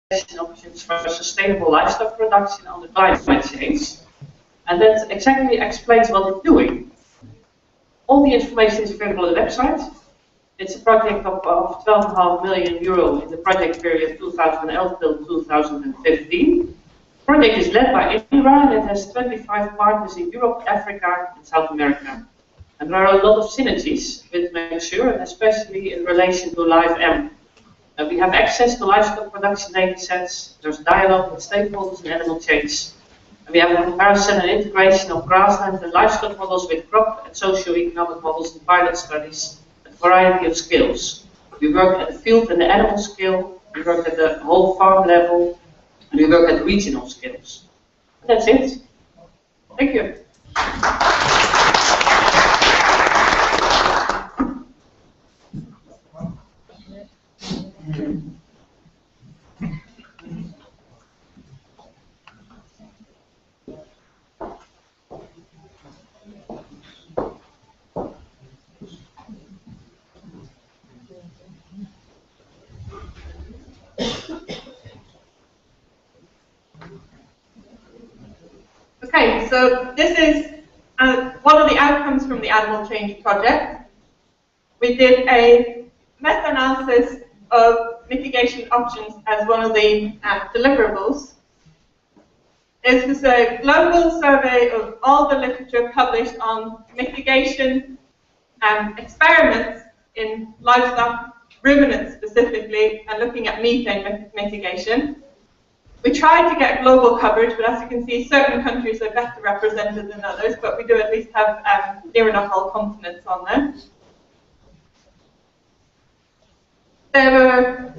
options for sustainable livestock production on the climate change. And that exactly explains what it's doing. All the information is available on the website. It's a project of 12.5 million euro in the project period 2011 till 2015. The project is led by INRA and it has 25 partners in Europe, Africa, and South America. And there are a lot of synergies with Macsur, and especially in relation to LiveM. We have access to livestock production data sets, there's dialogue with stakeholders and animal change. And we have a comparison and integration of grassland and livestock models with crop and socio-economic models in pilot studies at a variety of scales. We work at the field and the animal scale, we work at the whole farm level, and we work at regional scales. And that's it. Thank you. Okay, so this is one of the outcomes from the Animal Change project. We did a meta-analysis of mitigation options as one of the deliverables. This was a global survey of all the literature published on mitigation experiments in livestock, ruminants specifically, and looking at methane mitigation. We tried to get global coverage, but as you can see, certain countries are better represented than others, but we do at least have near enough all continents on there. There were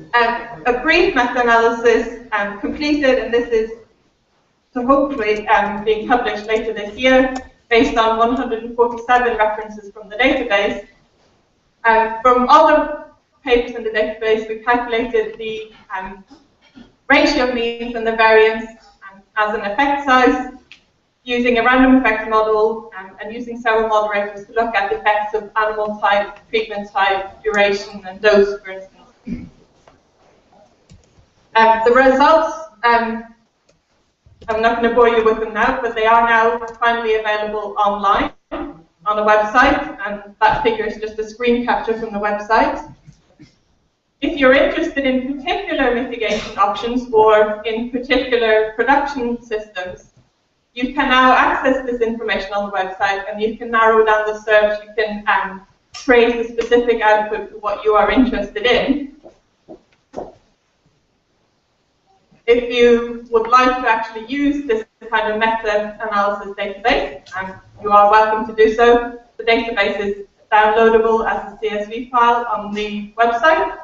a brief meta-analysis completed, and this is so hopefully being published later this year, based on 147 references from the database. From all the papers in the database, we calculated the ratio of means and the variance as an effect size, using a random effects model and using several moderators to look at the effects of animal type, treatment type, duration, and dose, for instance. The results, I'm not going to bore you with them now, but they are now finally available online on the website, and that figure is just a screen capture from the website. If you're interested in particular mitigation options or in particular production systems, you can now access this information on the website, and you can narrow down the search. You can trace the specific output to what you are interested in. If you would like to actually use this kind of meta-analysis database, you are welcome to do so. The database is downloadable as a CSV file on the website.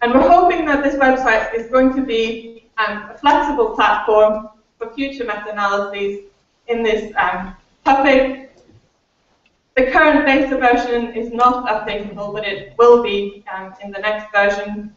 And we're hoping that this website is going to be a flexible platform for future meta-analyses in this topic. The current beta version is not updatable, but it will be in the next version.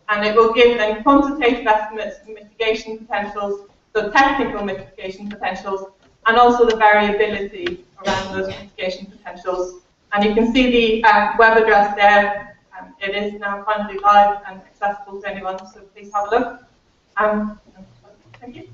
And it will give then quantitative estimates of mitigation potentials, so technical mitigation potentials, and also the variability around those mitigation potentials. And you can see the web address there. It is now finally live and accessible to anyone, so please have a look. Thank you.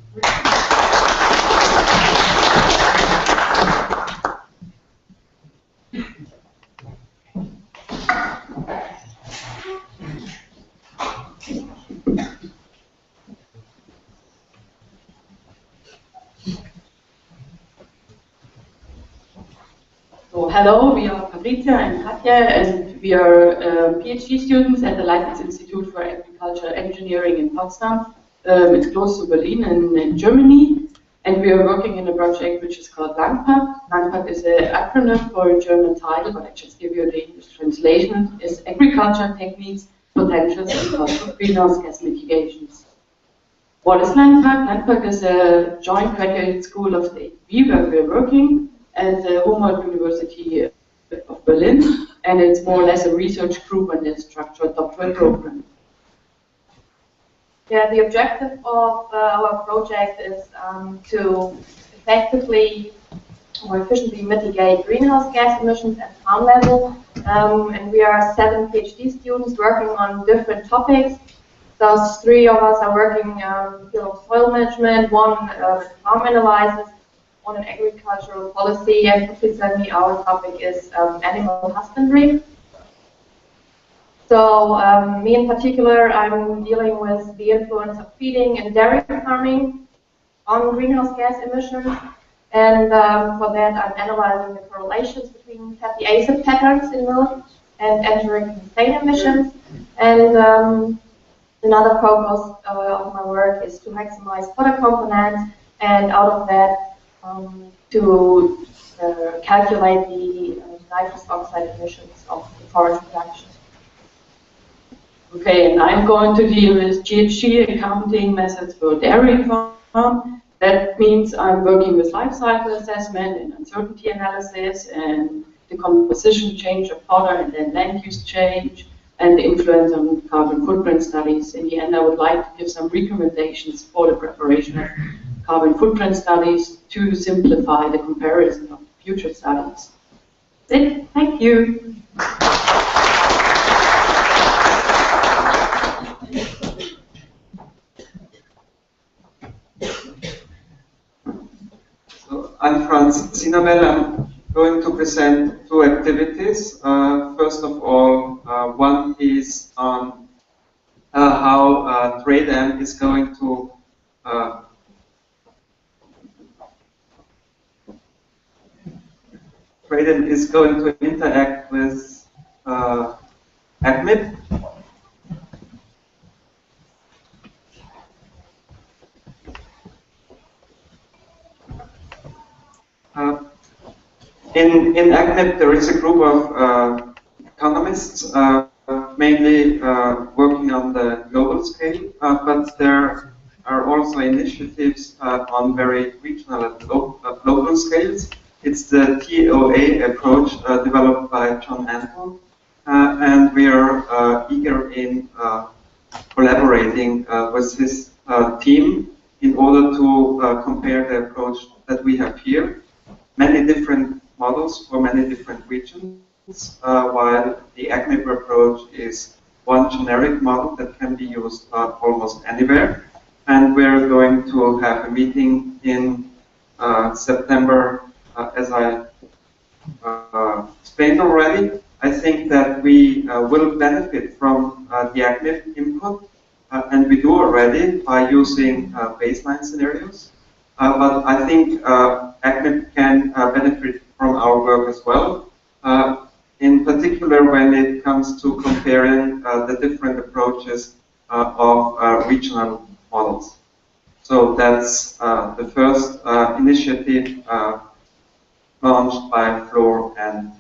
So hello, we are Fabrizia and Katja, and we are PhD students at the Leibniz Institute for Agricultural Engineering in Potsdam. It's close to Berlin in Germany, and we are working in a project which is called LANGPAT. LANGPAT is an acronym for a German title, but I just give you the English translation. It's Agriculture Techniques, Potentials, and Cost of Greenhouse Gas Mitigations. What is LANGPAT? LANGPAT is a joint graduate school of the APB where we're working at the Humboldt University of Berlin, and it's more or less a research group and a structured doctoral program. Yeah, the objective of our project is to effectively or efficiently mitigate greenhouse gas emissions at farm level, and we are 7 PhD students working on different topics. Thus, 3 of us are working in the field of soil management, 1 farm analysis, 1 in agricultural policy, and particularly our topic is animal husbandry. So, me in particular, I'm dealing with the influence of feeding and dairy farming on greenhouse gas emissions, and for that I'm analyzing the correlations between fatty acid patterns in milk and enteric methane emissions. And another focus of my work is to maximize fodder components, and out of that to calculate the nitrous oxide emissions of the forage production. Okay, and I'm going to deal with GHG accounting methods for dairy farm. That means I'm working with life cycle assessment and uncertainty analysis and the composition change of fodder and then land use change and the influence on carbon footprint studies. In the end, I would like to give some recommendations for the preparation of carbon footprint studies to simplify the comparison of future studies. That's it. Thank you. So I'm Franz Zinamel. I'm going to present 2 activities. First of all, one is on how TradeM is going to interact with ACMIP. In ACMIP, there is a group of economists, mainly working on the global scale, but there are also initiatives on very regional and local scales. It's the TOA approach developed by John Anton, and we are eager in collaborating with his team in order to compare the approach that we have here. Many different models for many different regions, while the ACMIP approach is one generic model that can be used almost anywhere. And we're going to have a meeting in September, as I explained already. I think that we will benefit from the ACMIP input, and we do already by using baseline scenarios. But I think ACMIP can benefit from our work as well, in particular when it comes to comparing the different approaches of regional models. So that's the first initiative launched by Flor and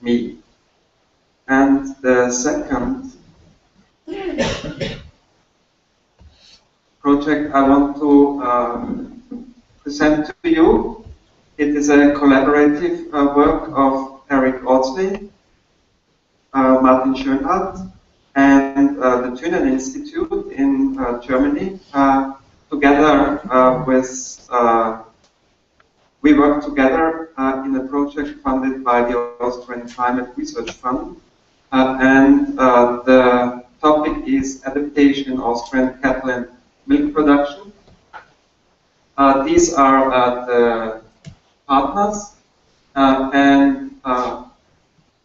me. And the second project I want to present to you, it is a collaborative work of Eric Audsley, Martin Schönhardt, and the Thünen Institute in Germany. Together we work together in a project funded by the Austrian Climate Research Fund, and the topic is adaptation in Austrian cattle and milk production. These are the partners, and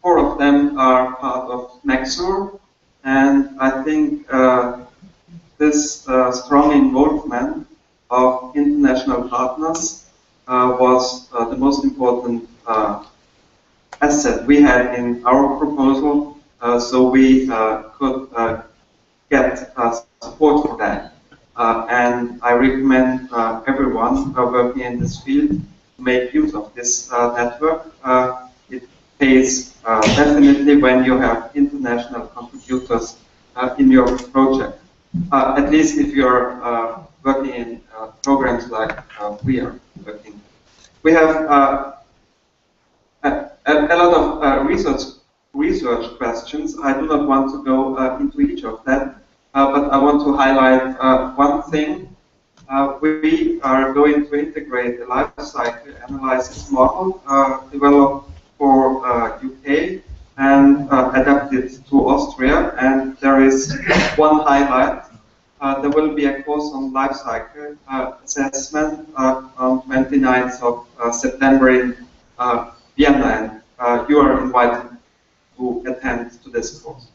4 of them are part of Macsur, and I think this strong involvement of international partners was the most important asset we had in our proposal, so we could get support for that. And I recommend everyone working in this field to make use of this network. It pays definitely when you have international contributors in your project, at least if you're working in programs like we are working. We have a lot of research questions. I do not want to go into each of them, but I want to highlight one thing. We are going to integrate a life cycle analysis model developed for UK and adapted to Austria. And there is one highlight. there will be a course on life cycle assessment on 29th of September in Vienna, and you are invited to attend to this course.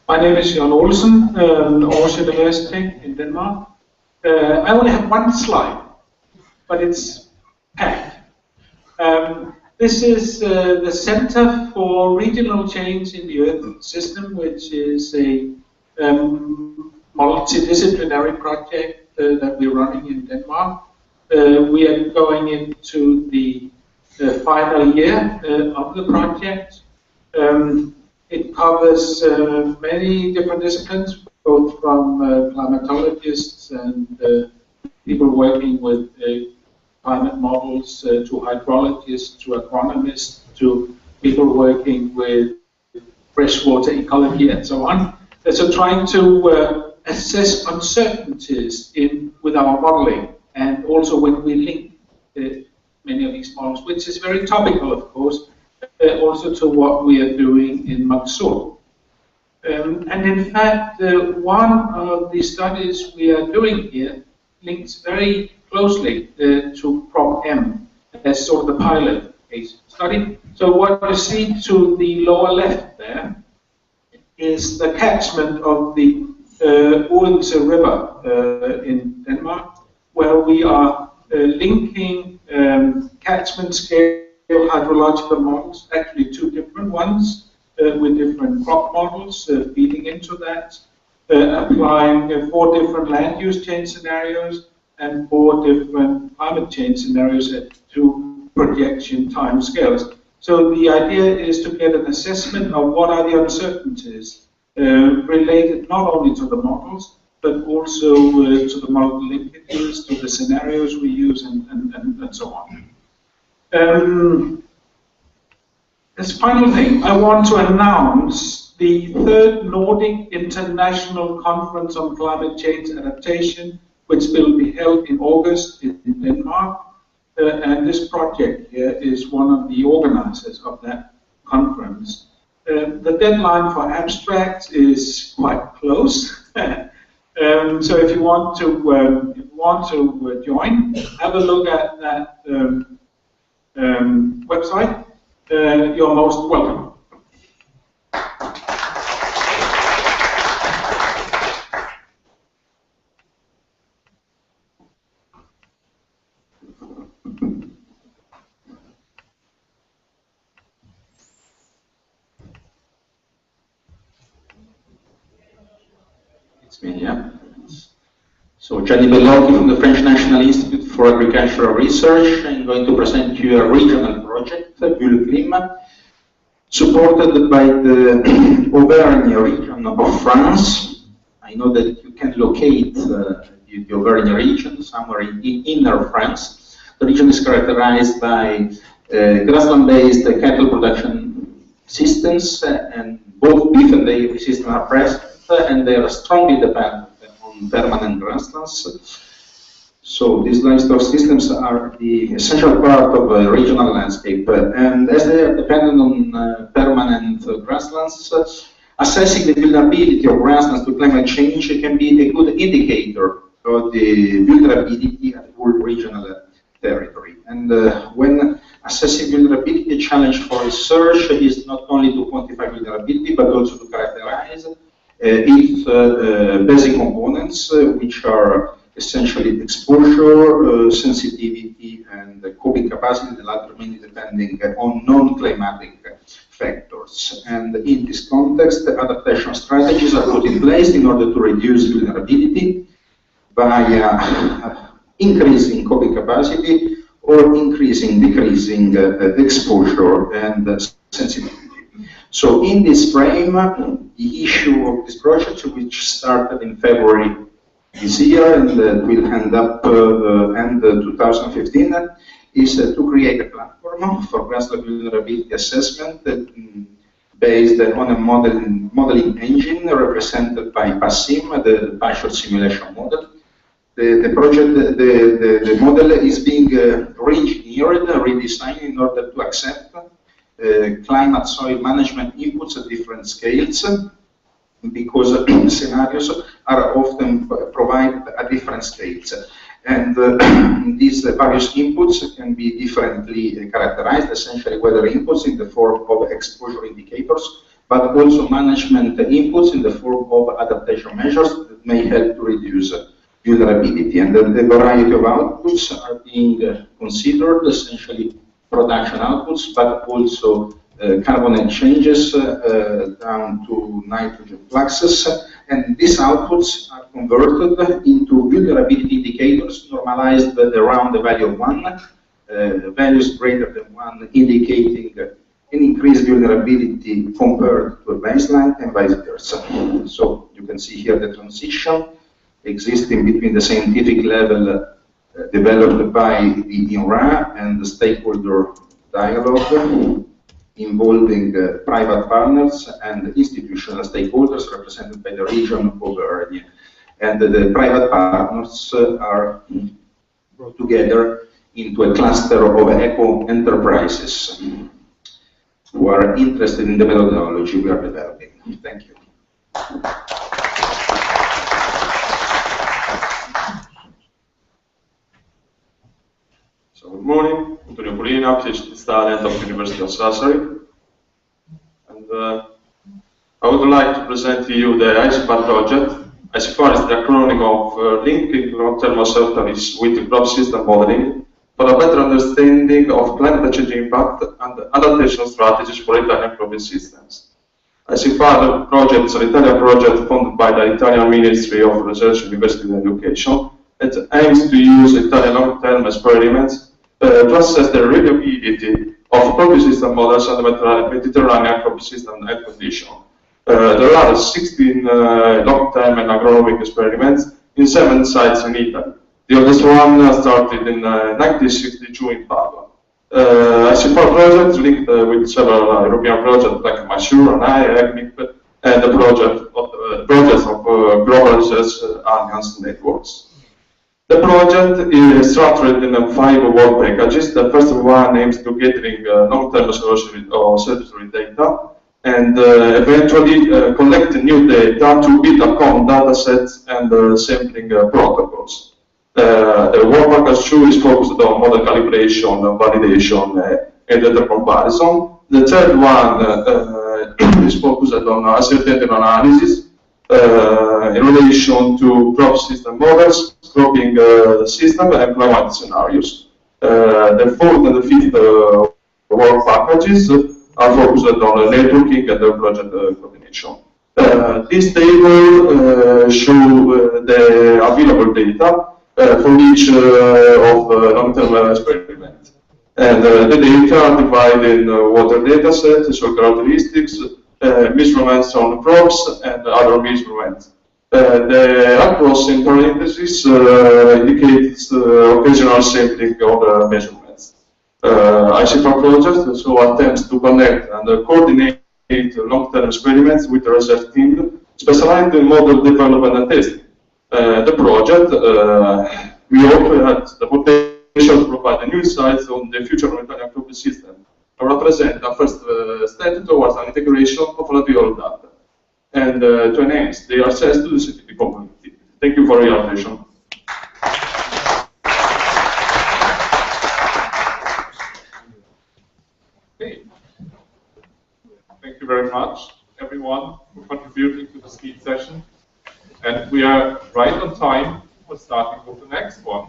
My name is Jan Olsen, Aarhus University in Denmark. I only have one slide, but it's packed. This is the Center for Regional Change in the Earth System, which is a multidisciplinary project that we're running in Denmark. We are going into the final year of the project. It covers many different disciplines, both from climatologists and people working with climate models, to hydrologists, to agronomists, to people working with freshwater ecology, and so on. So trying to assess uncertainties with our modeling, and also when we link many of these models, which is very topical, of course, also to what we are doing in Macsur. And in fact, one of the studies we are doing here links very closely to Prop M as sort of the pilot case study. So what you see to the lower left there is the catchment of the Odense River in Denmark, where we are linking catchment scale hydrological models, actually two different ones with different crop models feeding into that, applying 4 different land use change scenarios and 4 different climate change scenarios at 2 projection time scales. So the idea is to get an assessment of what are the uncertainties related not only to the models, but also to the model linkages, to the scenarios we use, and so on. As final thing, I want to announce the 3rd Nordic International Conference on Climate Change Adaptation, which will be held in August in Denmark. And this project here is one of the organizers of that conference. The deadline for abstracts is quite close. So if you want to join, have a look at that website. You're most welcome. It's me, yeah. So, Gianni Bellocchi from the French National Institute for Agricultural Research. I'm going to present you a regional project, Bulle Climat, supported by the Auvergne region of France. I know that you can locate the Auvergne region somewhere in inner France. The region is characterized by grassland-based cattle production systems, and both beef and dairy systems are present, and they are strongly dependent on permanent grasslands. So these livestock systems are the essential part of a regional landscape, and as they are dependent on permanent grasslands, assessing the vulnerability of grasslands to climate change can be a good indicator of the vulnerability at whole regional territory. And when assessing vulnerability, the challenge for research is not only to quantify vulnerability, but also to characterize its basic components, which are essentially exposure, sensitivity, and coping capacity, the latter mainly depending on non-climatic factors. And in this context, adaptation strategies are put in place in order to reduce vulnerability by increasing coping capacity or decreasing exposure and sensitivity. So in this frame, the issue of this project, which started in February this year and will end up end 2015, is to create a platform platform for grassland vulnerability assessment based on a modeling engine represented by PASSIM, the partial simulation model. The model is being re-engineered, redesigned in order to accept climate soil management inputs at different scales, because scenarios are often provided at different scales. And these various inputs can be differently characterized, essentially weather inputs in the form of exposure indicators, but also management inputs in the form of adaptation measures that may help to reduce vulnerability. And the variety of outputs are being considered, essentially production outputs, but also carbon exchanges down to nitrogen fluxes. And these outputs are converted into vulnerability indicators normalized around the value of 1, values greater than 1 indicating an increased vulnerability compared to a baseline, and vice versa. So you can see here the transition existing between the scientific level developed by the INRA and the stakeholder dialogue involving private partners and institutional stakeholders represented by the region of Auvergne. And the private partners are brought together into a cluster of eco-enterprises who are interested in the methodology we are developing. Thank you. So good morning, Antonio Polina, PhD student of the University of Sassari. And I would like to present to you the ICFAR project. ICFAR is the acronym of Linking Long-Term Uncertainties with Crop System Modeling for a better understanding of climate change impact and adaptation strategies for Italian cropping systems. ICFAR project is an Italian project funded by the Italian Ministry of Research, University and Education. It aims to use Italian long-term experiments to assess the reliability of crop system models and the Mediterranean crop system health condition. There are 16 long-term and agronomic experiments in 7 sites in Italy. The oldest one started in 1962 in Padua. ICFAR project linked with several European projects like Macsur and ECMIP, and the projects of Global Research Alliance networks. The project is structured in 5 work packages. The first one aims to gathering long-term observatory data and eventually collect new data to build a common data sets and sampling protocols. The work package 2 is focused on model calibration, validation, and data comparison. The third one is focused on ascertainment analysis in relation to crop system models, cropping system, and climate scenarios. The fourth and the fifth work packages are focused on networking and project coordination. This table shows the available data for each of long-term experiments. And the data are divided in water data set, soil characteristics, measurements on crops, and other measurements. The across in parentheses indicates occasional sampling of the measurements. ICFAR project so attempts to connect and coordinate long-term experiments with the research team specialized in model development and testing. The project, we hope has the potential to provide new insights on the future of Italian crop system and represent a first step towards an integration of material data and to enhance the access to the scientific community. Thank you for your attention. Okay. Thank you very much, everyone, for contributing to the speed session. And we are right on time for starting with the next one,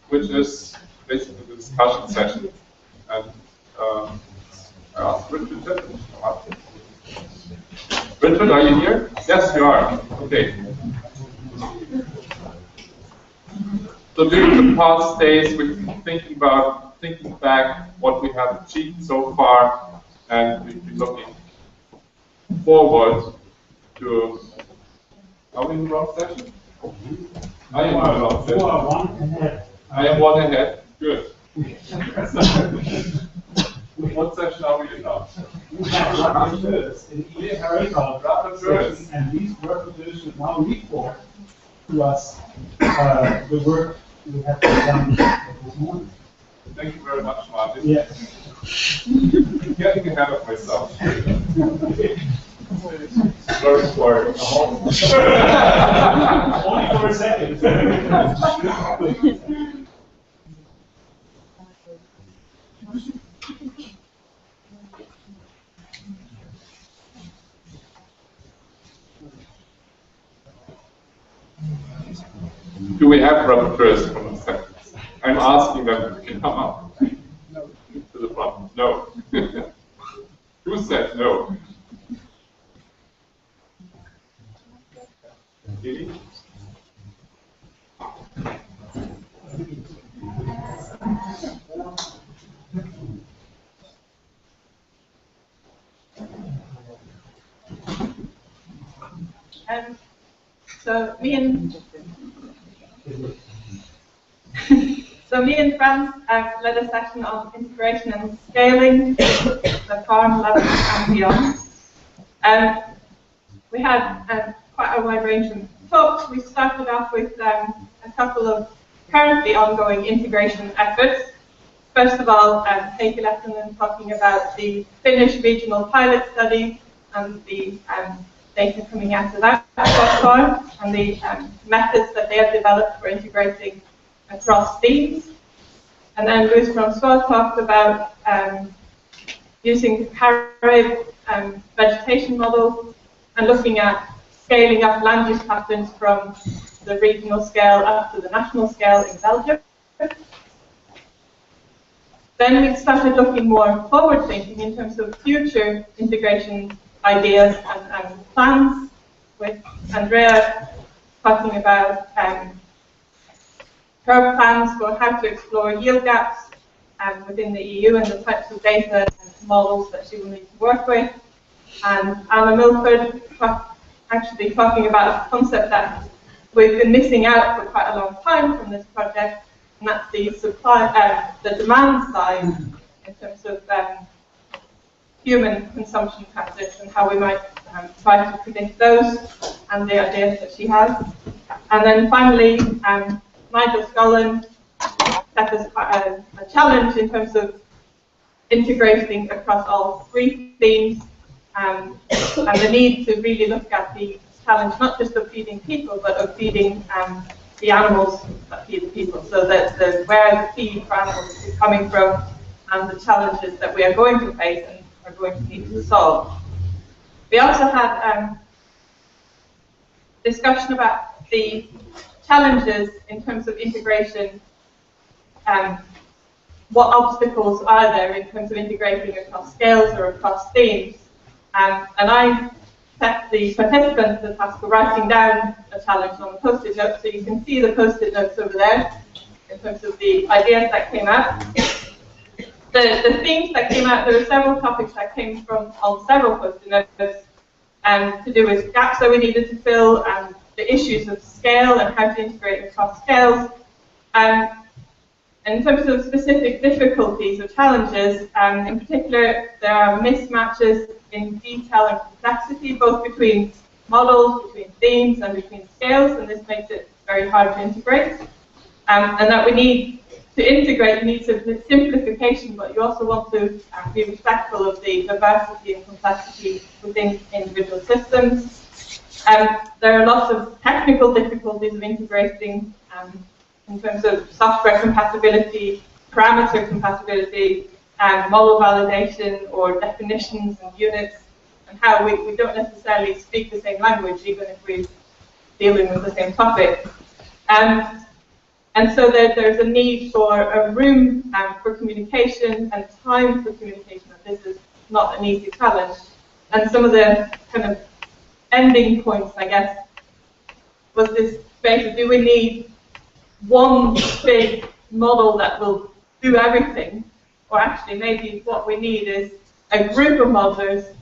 which is basically the discussion session. And I asked Richard to come up. Richard, are you here? Yes, you are. Okay. So during the past days, we've been thinking back what we have achieved so far, and we've been looking forward to. Are we in the wrong session? I am in the wrong session. I am one ahead. Good. What session are we in now? We have rapporteurs in each Rapporteurs. and these rapporteurs should now report to us the work we have done this morning. Thank you very much, Martin. Yes. I'm getting ahead of myself. Very sorry. Only for a second. Do we have rapporteurs from the sections? I'm asking them to come up to the front. No. Who said no? Lily? So me and Franz led a session on integration and scaling, the farm level and beyond. We had quite a wide range of talks. We started off with a couple of currently ongoing integration efforts. First of all, Heikki Lehtinen talking about the Finnish regional pilot study and the data coming out of that so far, and the methods that they have developed for integrating across themes. And then Louis Francois talked about using the Carib vegetation model and looking at scaling up land use patterns from the regional scale up to the national scale in Belgium. Then we started looking more forward-thinking in terms of future integration ideas and plans, with Andrea talking about her plans for how to explore yield gaps within the EU and the types of data and models that she will need to work with. And Anna Milford actually talking about a concept that we've been missing out for quite a long time from this project, and that's the supply, the demand side in terms of human consumption patterns and how we might try to predict those and the ideas that she has. And then finally, Nigel Scullin set us quite a challenge in terms of integrating across all three themes and the need to really look at the challenge not just of feeding people, but of feeding the animals that feed the people. So that where the feed for animals is coming from and the challenges that we are going to face and are going to need to solve. We also had discussion about the challenges in terms of integration. What obstacles are there in terms of integrating across scales or across themes? And I set the participants the task of writing down a challenge on the post-it notes, so you can see the post-it notes over there in terms of the ideas that came out. The themes that came out, there were several topics that came from on several post-it notes to do with gaps that we needed to fill and the issues of scale and how to integrate across scales. And in terms of specific difficulties or challenges, in particular, there are mismatches in detail and complexity, both between models, between themes, and between scales, and this makes it very hard to integrate. And that we need to integrate needs of simplification, but you also want to be respectful of the diversity and complexity within individual systems. There are lots of technical difficulties of integrating in terms of software compatibility, parameter compatibility, model validation, or definitions and units, and how we don't necessarily speak the same language, even if we're dealing with the same topic. And so there's a need for a room for communication and time for communication, and this is not an easy challenge. And some of the kind of ending points, I guess, was this debate: do we need one big model that will do everything, or actually maybe what we need is a group of modelers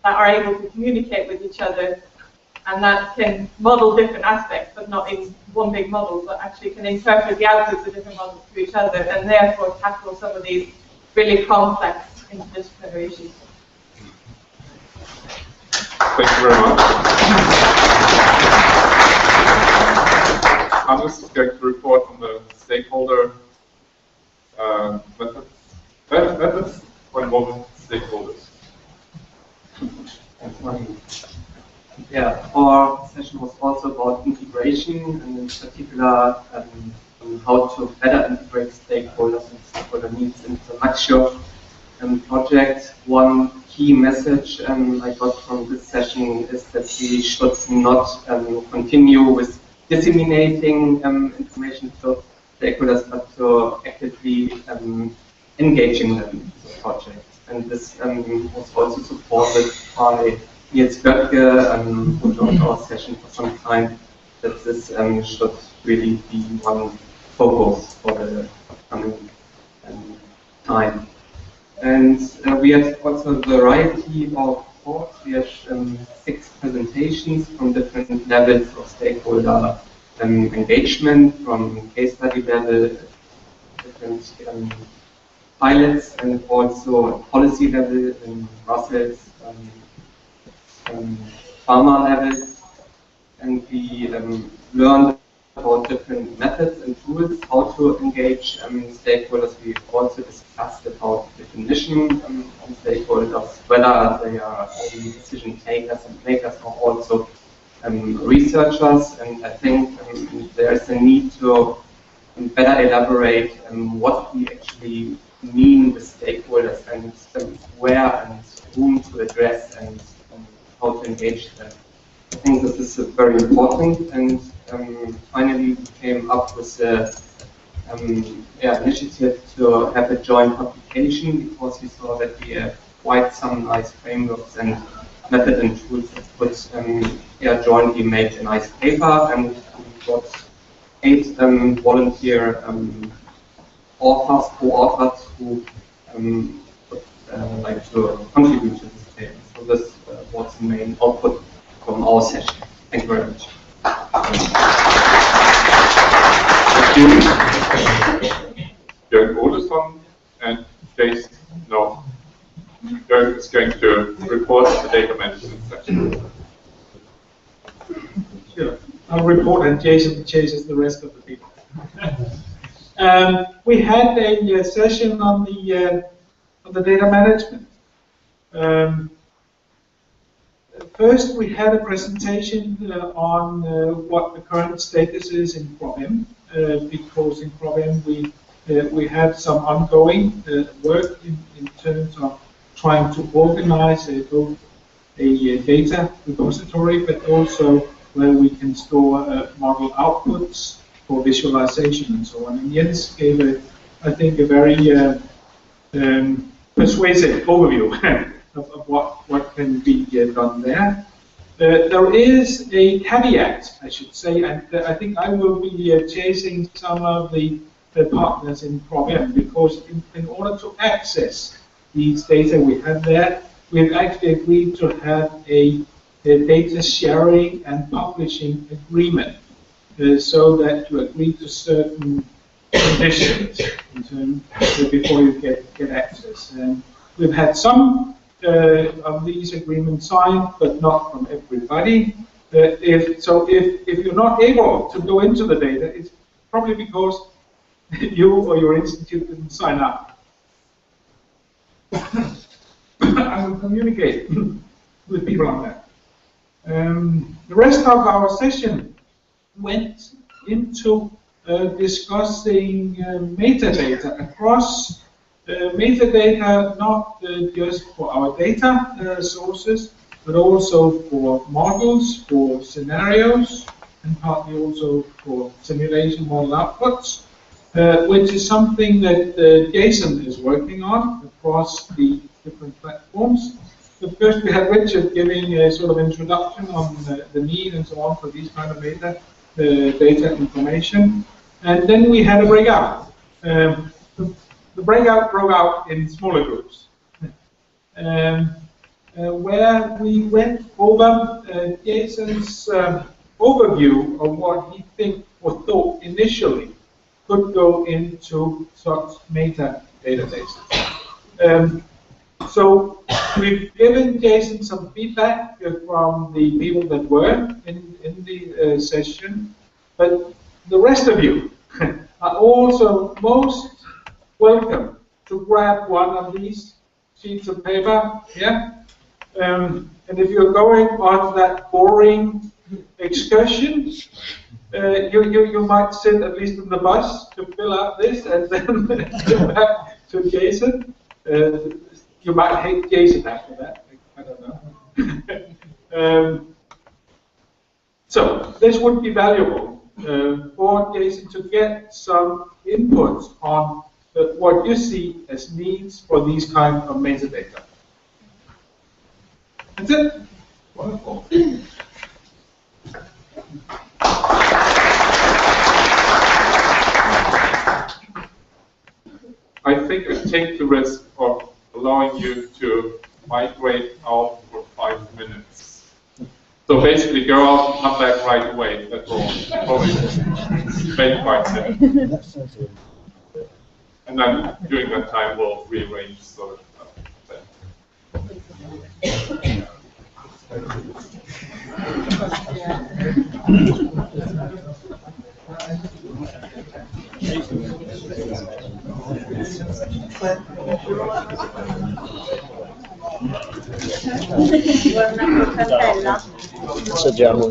that are able to communicate with each other and that can model different aspects, but not in one big model, but actually can interpret the outputs of different models to each other, and therefore tackle some of these really complex interdisciplinary issues. Thank you very much. Hannes is going to report on the stakeholder methods for involving stakeholders. Yeah, our session was also about integration, and in particular how to better integrate stakeholders and stakeholder needs into the Macsur project. One key message I got from this session is that we should not continue with disseminating information to stakeholders, but to actively engaging them in the project. And this was also supported by Niels Göttke, who joined our session for some time, that this should really be one focus for the coming time. And we had also a variety of talks. We had 6 presentations from different levels of stakeholder engagement, from case study level, different pilots, and also policy level in Brussels, pharma level. And we learned about different methods and tools, how to engage stakeholders. We also discussed about the definition of stakeholders, whether they are only decision takers and makers or also researchers. And I think there is a need to better elaborate what we actually mean with stakeholders and where and whom to address and how to engage them. I think this is very important. And finally, we came up with the initiative to have a joint publication, because we saw that we have quite some nice frameworks and methods and tools that could jointly make a nice paper. And we got 8 volunteer authors, co-authors, who would like to contribute to this paper. So this was the main output from our session. Thank you very much. Jörg Olesson and Jason, no. Jörg is going to report on the data management section. Sure. I'll report and Jason chases the rest of the people. We had a session on the data management. First, we had a presentation on what the current status is in PROVEM, because in PROVEM we have some ongoing work in terms of trying to organize both a data repository, but also where we can store model outputs for visualization and so on. And Jens gave, I think, a very persuasive overview of what can be done there. There is a caveat, I should say, and I think I will be chasing some of the partners in PROVEM, because in order to access these data we have there, we've actually agreed to have a data sharing and publishing agreement, so that you agree to certain conditions in terms before you get access. And we've had some of these agreements signed, but not from everybody. If you're not able to go into the data, it's probably because you or your institute didn't sign up. I will communicate with people on that. The rest of our session went into discussing metadata across metadata, not just for our data sources, but also for models, for scenarios, and partly also for simulation model outputs, which is something that Jason is working on across the different platforms. But first we had Richard giving a sort of introduction on the need and so on for these kind of data information. And then we had a breakout. The breakout broke out in smaller groups. where we went over Jason's overview of what he think or thought initially could go into such meta databases. So we've given Jason some feedback from the people that were in the session, but the rest of you are also most welcome to grab one of these sheets of paper, yeah? And if you're going on that boring excursion, you might sit at least in the bus to fill out this and then go back to Jason. You might hate Jason after that, I don't know. So this would be valuable for Jason to get some input on what you see as needs for these kind of metadata. That's it. Wonderful. I think I take the risk of allowing you to migrate out for 5 minutes. So basically go out and come back right away. That's all. Probably make 5 minutes. And then during that time we'll rearrange so Assaggiamo.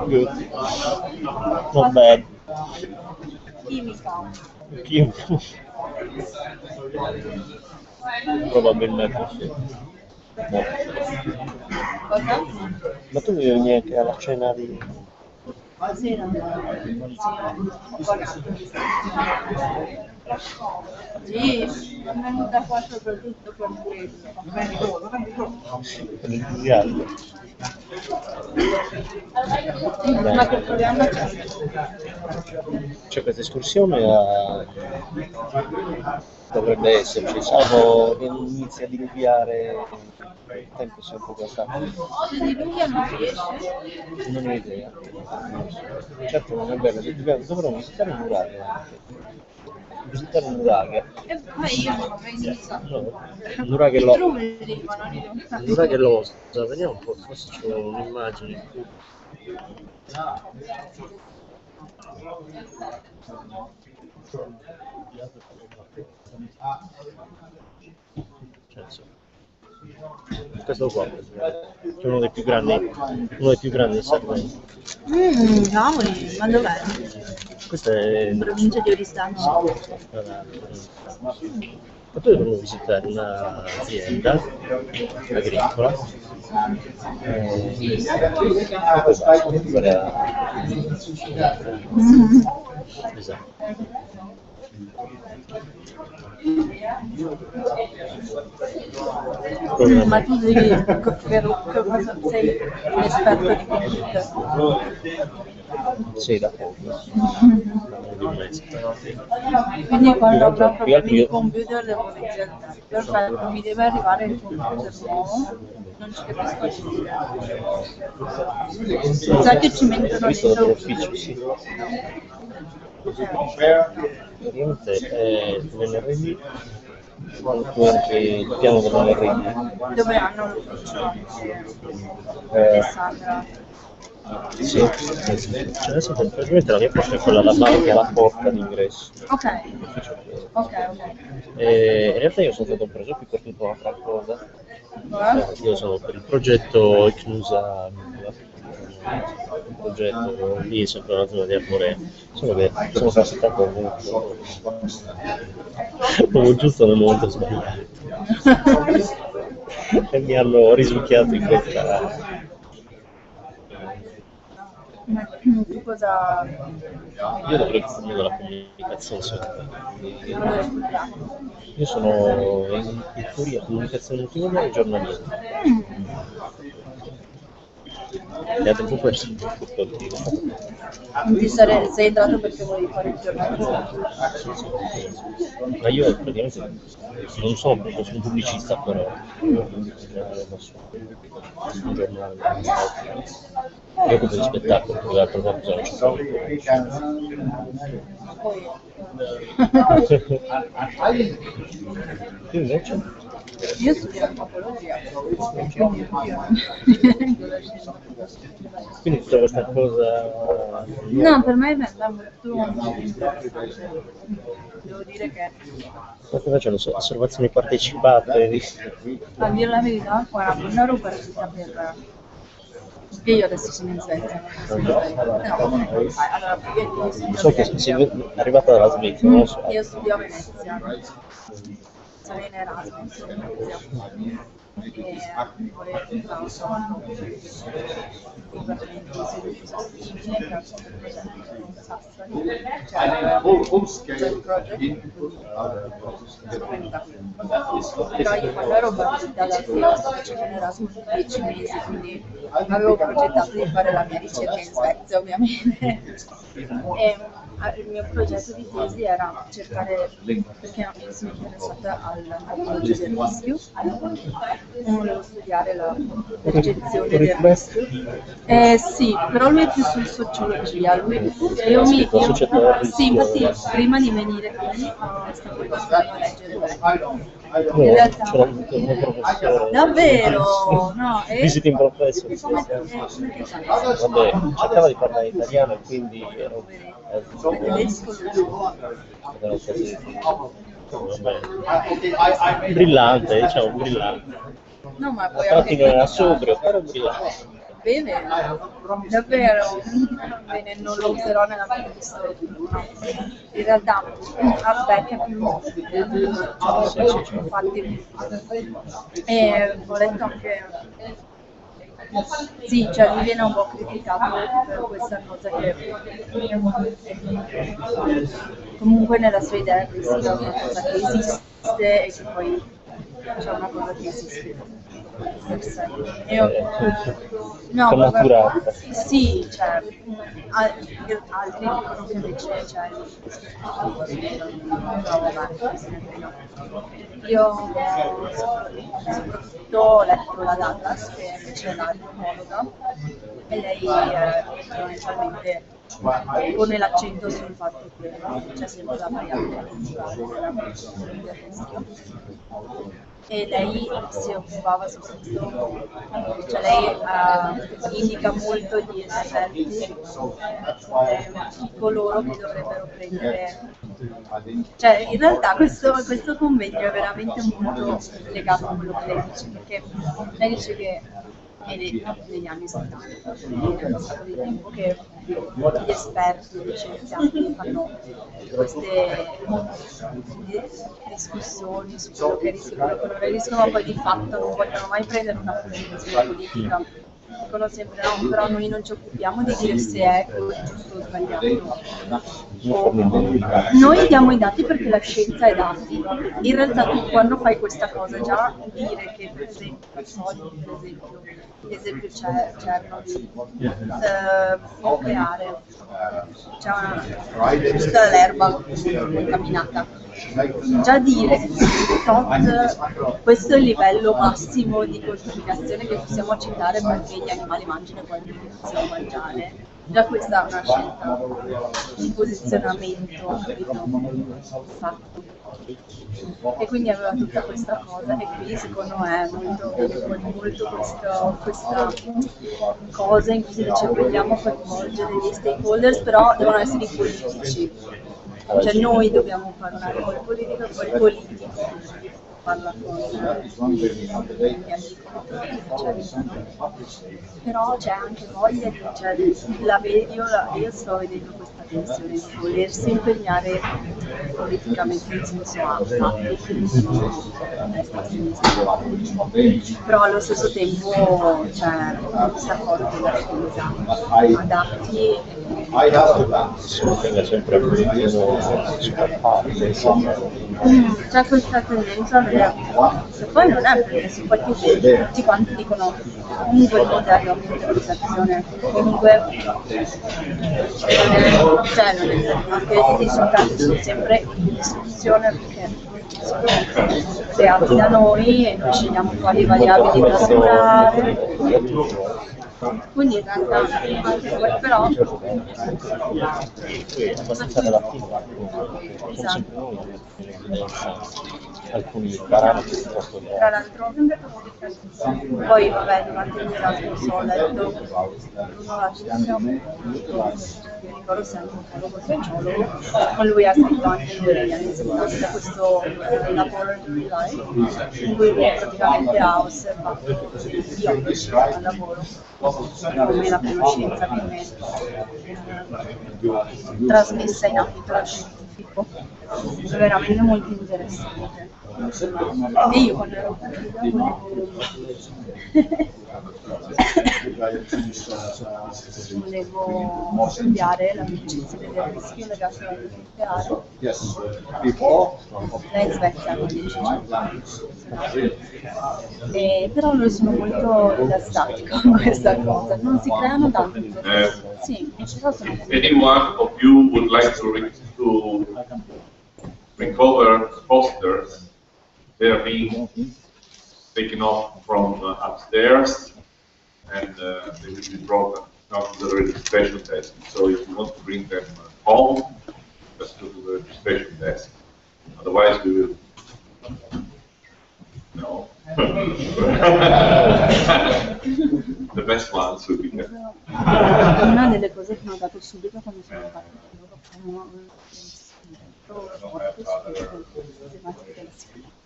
Good. Not bad. Chimica. Probabilmente sì. No. Ma tu vieni anche alla cena di... Sì, sono venuta qua soprattutto per quello. Per l'entusiasmo. Ma che programma c'è? C'è questa escursione dovrebbe esserci, salvo che inizia a diluviare, il tempo si è un po' guardato. Se diluvia non si esce? Non ho idea. Certo non è bello, dovremmo visitare il nuraghe anche. Visitare il nuraghe. Ma io non avrei iniziato. No, il nuraghe Losa, vediamo un po', forse c'è un'immagine. Questo qua è uno dei più grandi in Sardegna. Cavoli, ma dov'è? Questo è In provincia di Oristano. Ma poi dovremmo visitare un'azienda agricola. Esatto. Ma tu sei un esperto di computer? Sì, da poco. Quindi quando avrò proprio il computer devo leggere. Perfetto, mi deve arrivare il computer nuovo, non ci capisco niente. Sai che ci mettono Visto dentro l'ufficio, sì. Praticamente è l'NRD, anche il piano dell'NRD. dove hanno l'ufficio Alessandra. Sì, adesso praticamente la mia porta è quella alla barra che ha la porta d'ingresso. Ok. In realtà io sono stato preso qui per tutta un'altra cosa. Io sono per il progetto ICNUSA, un progetto lì sempre nella zona di Arborea, solo che sono capitato proprio giusto nel momento sbagliato e mi hanno risucchiato in questa. Ma tu cosa... Io dovrei studiare della comunicazione sociale. Cosa hai studiato? Io sono in editoria, comunicazione multimedia e giornalismo. E dopo questo, sei entrato perché volevi fare il giornalista? ma io praticamente non sono un pubblicista, però un giornale, mi occupo di spettacolo, più che altro cosa non c'è. Invece? Io studio antropologia, Quindi tutta questa cosa... No, per me è molto interessante. Devo dire che... Ma sto facendo osservazioni partecipate? A dire la verità, guarda, non ero partita per... Perché io adesso sono in Svezia. Allora, So che sei arrivata dalla Svezia, non lo so. io studio a Venezia. Sono in Erasmus a Venezia. E volevo però io quando ero partita da Svezia facevo un Erasmus di 10 mesi, quindi avevo progettato di fare la mia ricerca in Svezia ovviamente. E il mio progetto di tesi era cercare, perché io sono interessata all'antropologia del rischio, volevo studiare la percezione del rischio. Sì, però lui è più su sociologia. Sì, infatti prima di venire qui stavo iniziando a leggere. In realtà, davvero? No, Visiting professor. Vabbè, cercava di parlare italiano e quindi ero tedesco brillante, diciamo brillante. no, ma poi Infatti non era sobrio, però brillante. Bene, davvero, bene, non lo userò nella mia storia. In realtà, aspetta, infatti, ho letto anche, sì, cioè mi viene un po' criticato per questa cosa che comunque nella sua idea è una cosa che esiste e che poi c'è una cosa che esiste. No, sì, cioè, altri dicono che invece c'è io soprattutto ho letto la Dallas, che invece è l'antropologa, e lei fondamentalmente pone l'accento sul fatto che c'è sempre la variabile culturale del rischio. E lei si occupava soprattutto, cioè lei indica molto gli esperti, coloro che dovrebbero prendere, cioè in realtà questo convegno è veramente molto legato a quello che lei dice, perché lei dice che negli anni 70, quindi è un sacco di tempo che gli esperti, gli scienziati fanno queste discussioni su quello che rischia, quello che non è rischio, ma poi di fatto non vogliono mai prendere una posizione politica. Dicono sempre no, però noi non ci occupiamo di dire se è giusto o sbagliato. Noi diamo i dati perché la scienza è dati. In realtà tu quando fai questa cosa già dire che per esempio solidi, per esempio Chernobyl, può creare, c'è tutta l'erba contaminata. Già dire questo è il livello massimo di contaminazione che possiamo accettare perché gli animali mangiano quello che possiamo mangiare, già questa è una scelta di posizionamento, capito? Fatto. E quindi aveva tutta questa cosa e qui secondo me è molto questa cosa in cui si dice vogliamo coinvolgere gli stakeholders, però devono essere i politici. Cioè noi dobbiamo parlare con il politico e poi il politico parla con gli agricoltori, però c'è anche voglia di, cioè, io sto vedendo questa tensione di volersi impegnare politicamente in senso ampio, però allo stesso tempo c'è questa cosa della scienza adatti si mantenga sempre un pochino sulla parte, insomma. c'è questa tendenza a vedere, se poi non è perché se poi tutti quanti dicono comunque il modello di interpretazione comunque cioè non è anche i risultati sono sempre in discussione perché sono creati da noi e noi scegliamo quali variabili trascurare. Quindi in realtà anche però è abbastanza relativo, esatto. alcuni parametri troppo Tra l'altro poi vabbè durante il mio Erasmus ho letto una recensione mi ricordo sempre un sociologo, con lui ha scritto anche negli anni 70 questo laboratory life in cui lui praticamente ha osservato io al lavoro come la conoscenza viene trasmessa in ambito scientifico, è veramente molto interessante. E io quando ero piccola volevo studiare la percezione del rischio legato all'energia nucleare. Lei in Svezia non dice. Però loro sono molto rilassati con questa cosa, non si creano tanti processi. Sì, però sono anyone of you would like to recover posters? They are being taken off from upstairs and they will be brought up to the registration desk. So if you want to bring them home, just go to the registration desk. Otherwise we will... No. The best ones will be kept. Una delle cose che mi ha dato subito quando sono partita loro fanno forte sulle tematiche della scuola.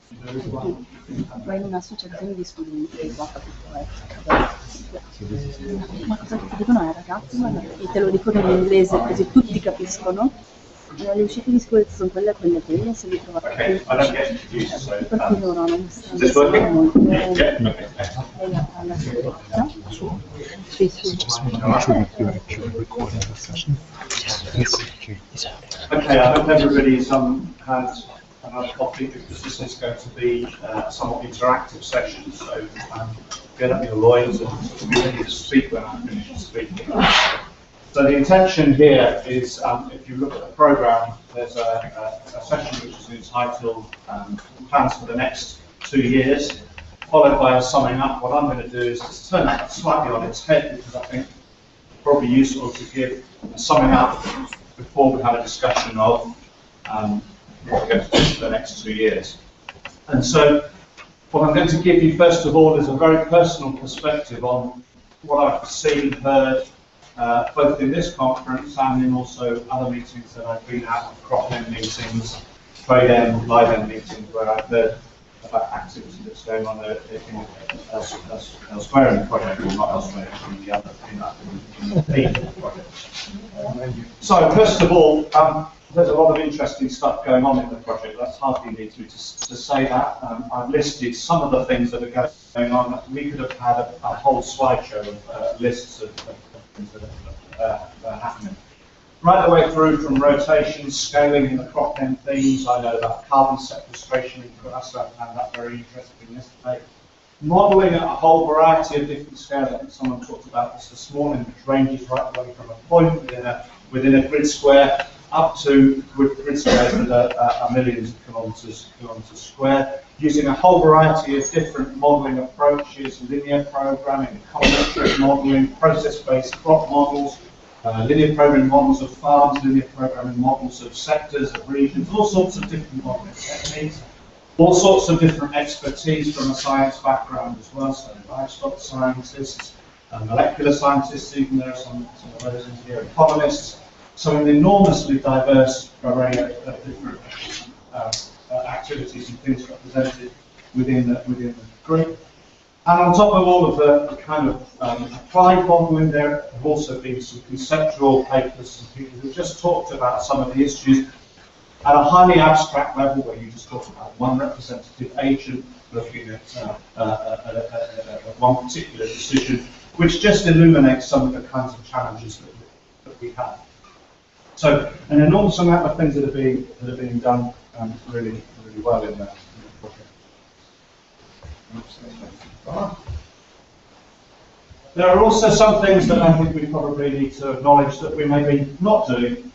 Vai in un'associazione di studenti che qua ma cosa che ti dicono è ragazzi e te lo dicono in inglese così tutti capiscono. Le uscite di sicurezza sono quelle che se li trovate perché loro non stanno molto alla sicurezza. Okay, I hope everybody's had another coffee because this is going to be a somewhat interactive session. So get up your loins and be ready to speak when I finish speaking. So the intention here is, if you look at the programme, there's a session which is entitled Plans for the Next 2 Years, followed by a summing up. What I'm going to do is just turn that slightly on its head because I think it's probably useful to give a summing up before we have a discussion of what we're going to do for the next 2 years. And so what I'm going to give you first of all is a very personal perspective on what I've seen, heard, both in this conference and in also other meetings that I've been at, crop-end meetings, trade-end, live-end meetings, where I've heard about activity that's going on elsewhere in the project, or not elsewhere, in the other, in the theme of the project. So, first of all, there's a lot of interesting stuff going on in the project. That's hardly needs me to say that. I've listed some of the things that are going on. We could have had a whole slideshow of lists of things that are happening. Right the way through from rotation, scaling in the crop end themes. I know about carbon sequestration in grass, I found that very interesting yesterday. Modelling at a whole variety of different scales. I think someone talked about this morning, which ranges right away from a point within a grid square up to grid squares that are millions of kilometres square, using a whole variety of different modelling approaches, linear programming, econometric modelling, process-based crop models, linear programming models of farms, linear programming models of sectors, of regions, all sorts of different modelling techniques, all sorts of different expertise from a science background as well, so livestock scientists, molecular scientists, even there are some of those in here, economists. So an enormously diverse array of different activities and things represented within the group. And on top of all of the kind of applied modelling, there have also been some conceptual papers and people who just talked about some of the issues at a highly abstract level, where you just talk about one representative agent looking at one particular decision, which just illuminates some of the kinds of challenges that we have. So an enormous amount of things that are being done really well in the project. There are also some things that I think we probably need to acknowledge that we may be not doing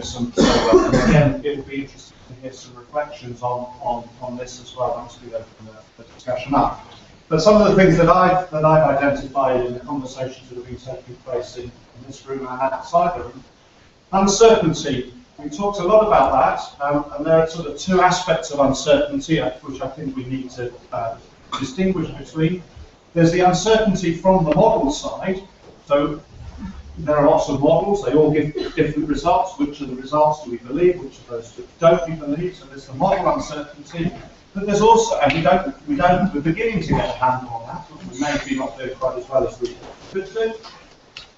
some so well. And again, it would be interesting to hear some reflections on this as well once we open the discussion up. But some of the things that I've identified in the conversations that have been taking place in this room and outside the room, uncertainty. We talked a lot about that, and there are sort of two aspects of uncertainty which I think we need to distinguish between. There's the uncertainty from the model side. So there are lots of models, they all give different results. Which of the results do we believe, which of those don't we believe? So there's the model uncertainty. But there's also, and we're beginning to get a handle on that, but we may be not doing quite as well as we could do.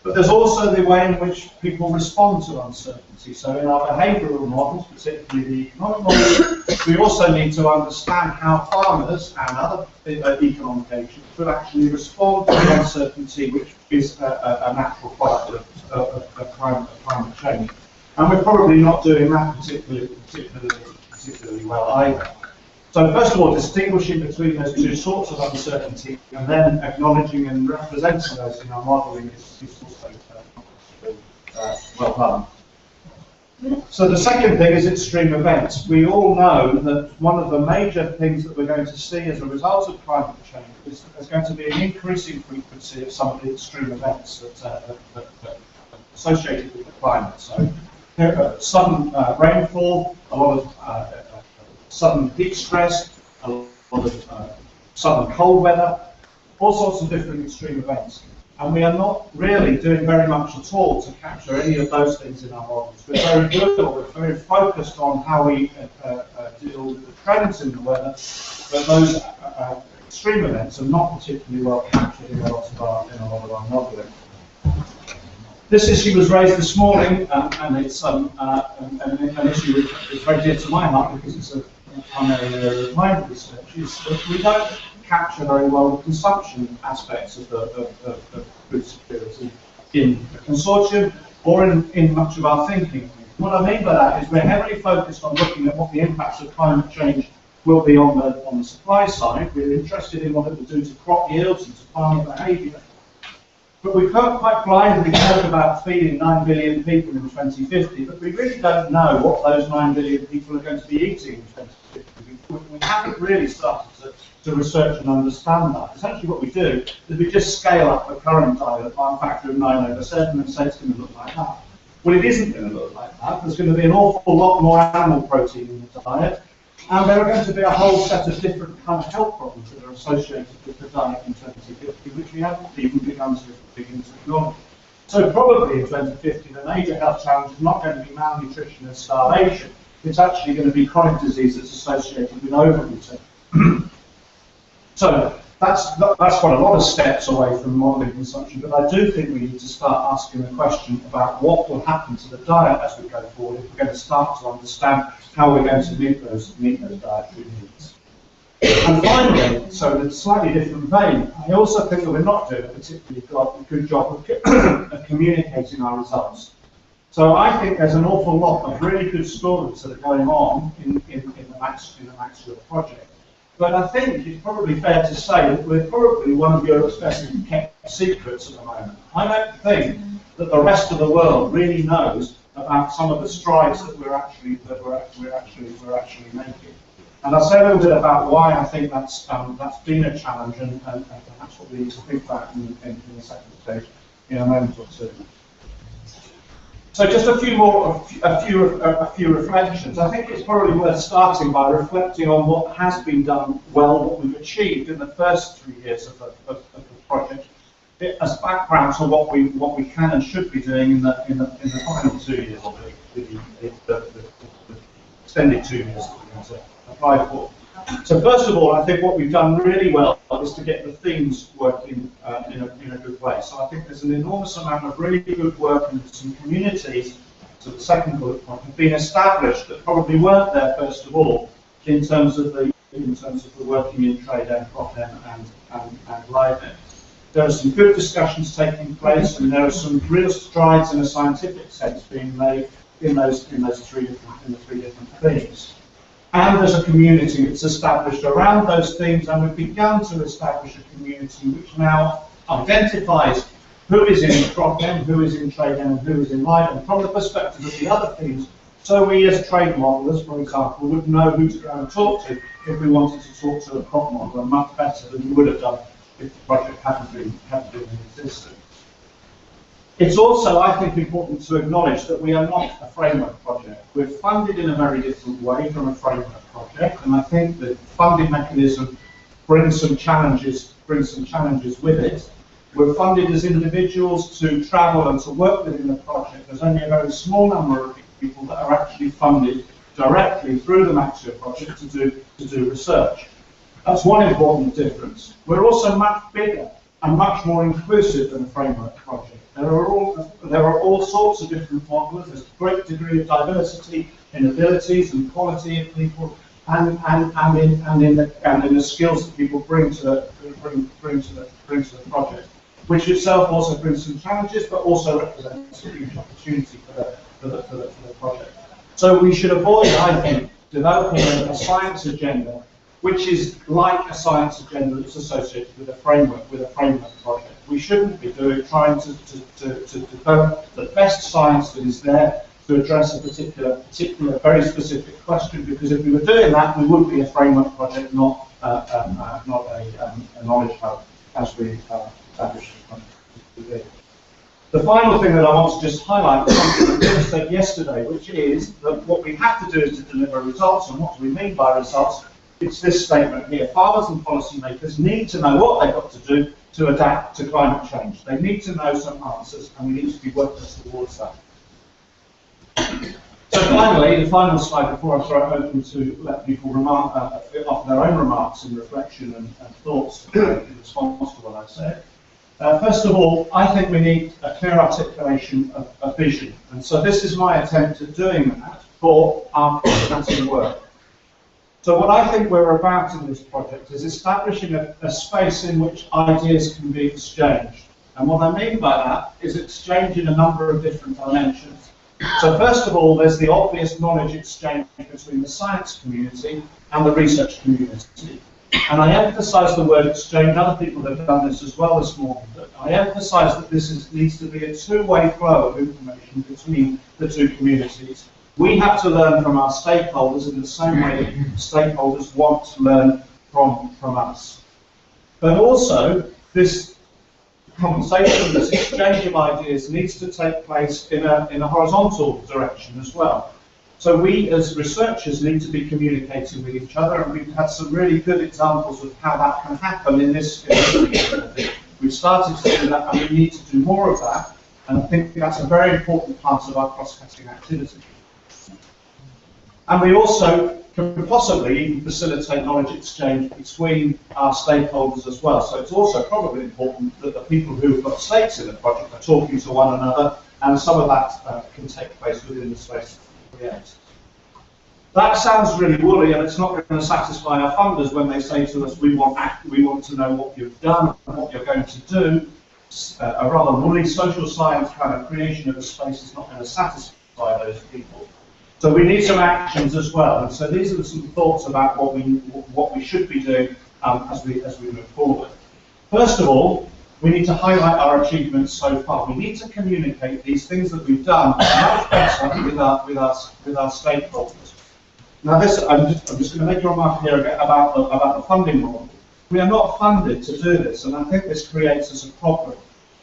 But there's also the way in which people respond to uncertainty. So in our behavioural models, particularly the economic models, we also need to understand how farmers and other economic agents will actually respond to the uncertainty, which is a natural product of climate change. And we're probably not doing that particularly well either. So first of all, distinguishing between those two sorts of uncertainty and then acknowledging and representing those in our modelling is also well done. So the second thing is extreme events. We all know that one of the major things that we're going to see as a result of climate change is there's going to be an increasing frequency of some of the extreme events that are associated with the climate. So sudden rainfall, a lot of sudden heat stress, a lot of sudden cold weather, all sorts of different extreme events. And we are not really doing very much at all to capture any of those things in our models. We're very good, or we're very focused on how we deal with the trends in the weather, but those extreme events are not particularly well captured in a lot of our modelling. This issue was raised this morning, and it's an issue which is very dear to my heart because it's a primary area of my research, is that we don't capture very well the consumption aspects of food security in the consortium or in much of our thinking. What I mean by that is we're heavily focused on looking at what the impacts of climate change will be on the supply side. We're interested in what it will do to crop yields and to farmer behaviour. But we can't quite blindly talk about feeding 9 billion people in 2050, but we really don't know what those 9 billion people are going to be eating in 2050. We haven't really started to research and understand that. Essentially what we do is we just scale up the current diet by a factor of 9/7 and say it's going to look like that. Well, it isn't going to look like that. There's going to be an awful lot more animal protein in the diet, and there are going to be a whole set of different kind of health problems that are associated with the diet in 2050, which we haven't even begun to acknowledge. So probably in 2050, the major health challenge is not going to be malnutrition and starvation. It's actually going to be chronic disease that's associated with overeating. So that's quite a lot of steps away from modelling consumption, but I do think we need to start asking the question about what will happen to the diet as we go forward if we're going to start to understand how we're going to meet those dietary needs. And finally, so in a slightly different vein, I also think that we're not doing a particularly good job of communicating our results. So I think there's an awful lot of really good stories that are going on in the Macsur project. But I think it's probably fair to say that we're probably one of Europe's best kept secrets at the moment. I don't think that the rest of the world really knows about some of the strides that we're actually making. And I'll say a little bit about why I think that's been a challenge, and perhaps what we need to think about in the second stage in a moment or two. So just a few reflections. I think it's probably worth starting by reflecting on what has been done well, what we've achieved in the first 3 years of the project, as background to what we can and should be doing in the final 2 years, or the extended 2 years that we're going to apply for. So first of all, I think what we've done really well is to get the themes working in a good way. So I think there's an enormous amount of really good work in some communities, so the second bullet point, have been established that probably weren't there first of all in terms of the working in trade and crop and livestock. There are some good discussions taking place, and there are some real strides in a scientific sense being made in the three different themes. and there's a community that's established around those themes, and we've begun to establish a community which now identifies who is in Prog-Chem, who is in Trade-Chem, and who is in Light-Chem from the perspective of the other themes. So we as trade modelers, for example, would know who to go and talk to if we wanted to talk to a prog modeler much better than we would have done if the project hadn't been in existence. It's also, I think, important to acknowledge that we are not a framework project. We're funded in a very different way from a framework project, and I think the funding mechanism brings some challenges with it. We're funded as individuals to travel and to work within the project. There's only a very small number of people that are actually funded directly through the Macsur project to do research. That's one important difference. We're also much bigger and much more inclusive than a framework project. There are all sorts of different modelers. There's a great degree of diversity in abilities and quality of people, and in the skills that people bring to the project, which itself also brings some challenges, but also represents a huge opportunity for the project. So we should avoid, I think, developing a science agenda which is like a science agenda that's associated with a framework project. We shouldn't be trying to develop the best science that is there to address a particular, very specific question, because if we were doing that, we would be a framework project, not a knowledge hub, as we established today. The final thing that I want to just highlight is something that Jim said yesterday, which is that what we have to do is to deliver results, and what do we mean by results? It's this statement here. Farmers and policymakers need to know what they've got to do to adapt to climate change. They need to know some answers, and we need to be working towards that. So finally, the final slide before I throw it open to let people offer their own remarks and reflection and thoughts in response to what I said. First of all, I think we need a clear articulation of vision. And so this is my attempt at doing that for our cross-cutting work. So what I think we're about in this project is establishing a space in which ideas can be exchanged. And what I mean by that is exchange in a number of different dimensions. So first of all, there's the obvious knowledge exchange between the science community and the research community. And I emphasize the word exchange. Other people have done this as well this morning. But I emphasize that this needs to be a two-way flow of information between the two communities. We have to learn from our stakeholders in the same way that stakeholders want to learn from us. But also, this conversation, this exchange of ideas needs to take place in a horizontal direction as well. So we as researchers need to be communicating with each other, and we've had some really good examples of how that can happen in this community. We've started to do that, and we need to do more of that, and I think that's a very important part of our cross-cutting activity. And we also can possibly even facilitate knowledge exchange between our stakeholders as well. So it's also probably important that the people who have got stakes in the project are talking to one another, and some of that can take place within the space we create. That sounds really woolly, and it's not going to satisfy our funders when they say to us, we want to know what you've done and what you're going to do. A rather woolly social science kind of creation of a space is not going to satisfy those people. So we need some actions as well, and so these are some thoughts about what we should be doing as we move forward. First of all, we need to highlight our achievements so far. We need to communicate these things that we've done much better with our stakeholders. Now, I'm just going to make a remark here about the funding model. We are not funded to do this, and I think this creates us a problem.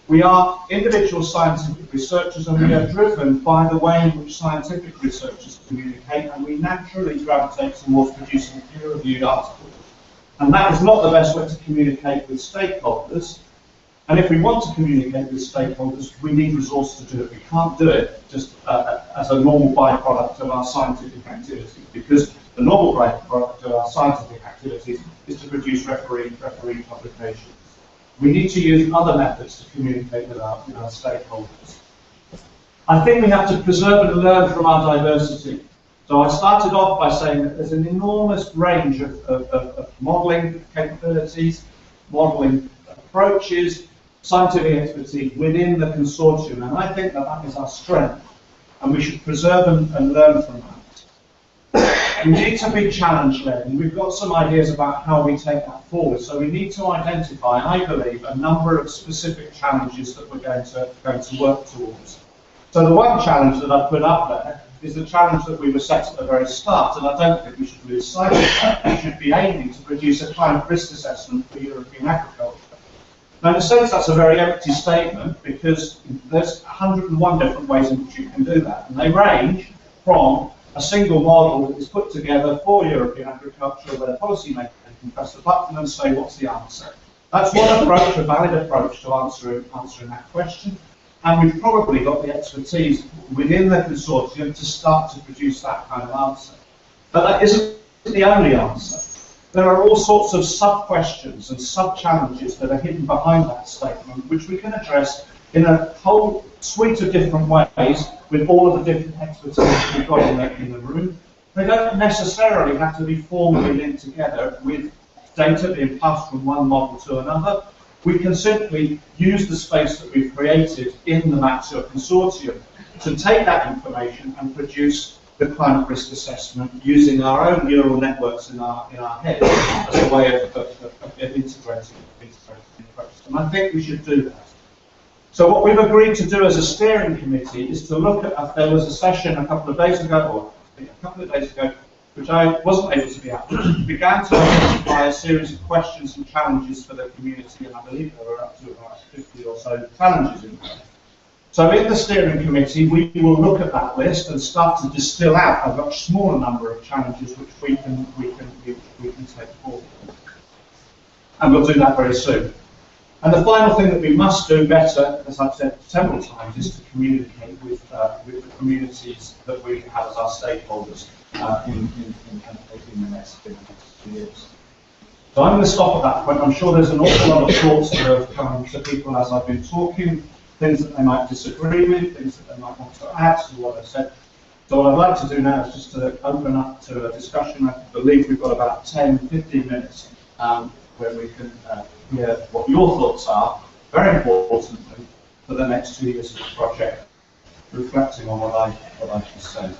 We are individual scientific researchers, and we are driven by the way in which scientific researchers communicate, and we naturally gravitate towards producing peer-reviewed articles. And that is not the best way to communicate with stakeholders. And if we want to communicate with stakeholders, we need resources to do it. We can't do it just as a normal byproduct of our scientific activities, because the normal byproduct of our scientific activities is to produce referee publications. We need to use other methods to communicate with our stakeholders. I think we have to preserve and learn from our diversity. So I started off by saying that there's an enormous range of modelling capabilities, modelling approaches, scientific expertise within the consortium, and I think that is our strength, and we should preserve and learn from that. We need to be challenge-led, and we've got some ideas about how we take that forward. So we need to identify, I believe, a number of specific challenges that we're going to work towards. So the one challenge that I put up there is the challenge that we were set at the very start, and I don't think we should lose sight of that. We should be aiming to produce a climate risk assessment for European agriculture. Now, in a sense, that's a very empty statement, because there's 101 different ways in which you can do that, and they range from a single model that is put together for European agriculture, where the policymaker can press the button and say, what's the answer? That's one approach, a valid approach to answering that question. And we've probably got the expertise within the consortium to start to produce that kind of answer. But that isn't the only answer. There are all sorts of sub-questions and sub-challenges that are hidden behind that statement, which we can address in a whole suite of different ways with all of the different expertise we've got in the room. They don't necessarily have to be formally linked together with data being passed from one model to another. We can simply use the space that we've created in the Macsur consortium to take that information and produce the climate risk assessment using our own neural networks in our head as a way of integrating the process. And I think we should do that. So what we've agreed to do as a steering committee is to look at, there was a session a couple of days ago, which I wasn't able to be at, which began to identify a series of questions and challenges for the community, and I believe there were up to about 50 or so challenges in there. So in the steering committee, we will look at that list and start to distill out a much smaller number of challenges which we can take forward. And we'll do that very soon. And the final thing that we must do better, as I've said several times, is to communicate with the communities that we have as our stakeholders in the next few years. So I'm going to stop at that point. I'm sure there's an awful lot of thoughts that have come to people as I've been talking, things that they might disagree with, things that they might want to add to what I've said. So what I'd like to do now is just to open up to a discussion. I believe we've got about 10-15 minutes where we can hear what your thoughts are, very importantly, for the next 2 years of the project, reflecting on what I just said.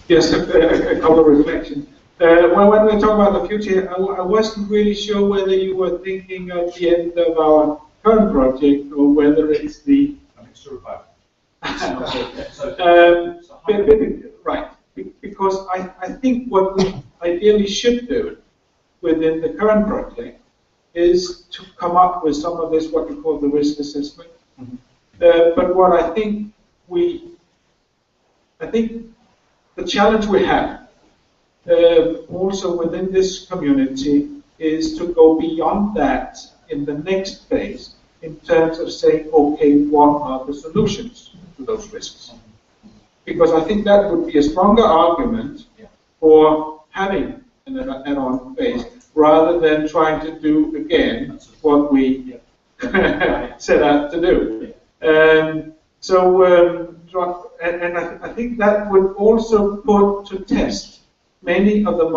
Yes, a couple of reflections. Well, when we talk about the future, I wasn't really sure whether you were thinking of the end of our current project or whether it's the... Right, because I think what we ideally should do within the current project is to come up with some of this, what we call the risk assessment. But what I think the challenge we have also within this community is to go beyond that in the next phase in terms of saying, okay, what are the solutions to those risks? Because I think that would be a stronger argument for having an add-on phase rather than trying to do again what we set out to do. I think that would also put to test many of the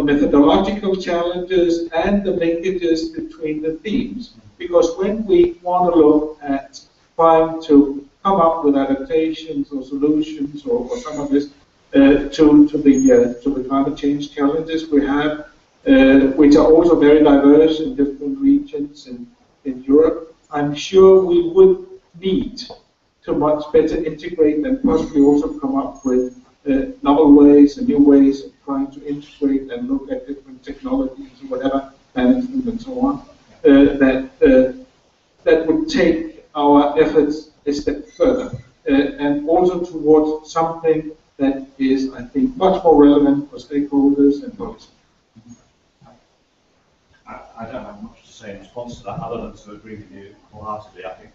methodological challenges and the linkages between the themes. Because when we want to look at trying to come up with adaptations or solutions or some of this to the climate change challenges we have, which are also very diverse in different regions in Europe, I'm sure we would need to much better integrate and possibly also come up with novel ways and new ways of trying to integrate and look at different technologies or whatever, management and so on, that would take our efforts a step further and also towards something that is, I think, much more relevant for stakeholders and policy. I don't have much to say in response to that, other than to agree with you wholeheartedly. I think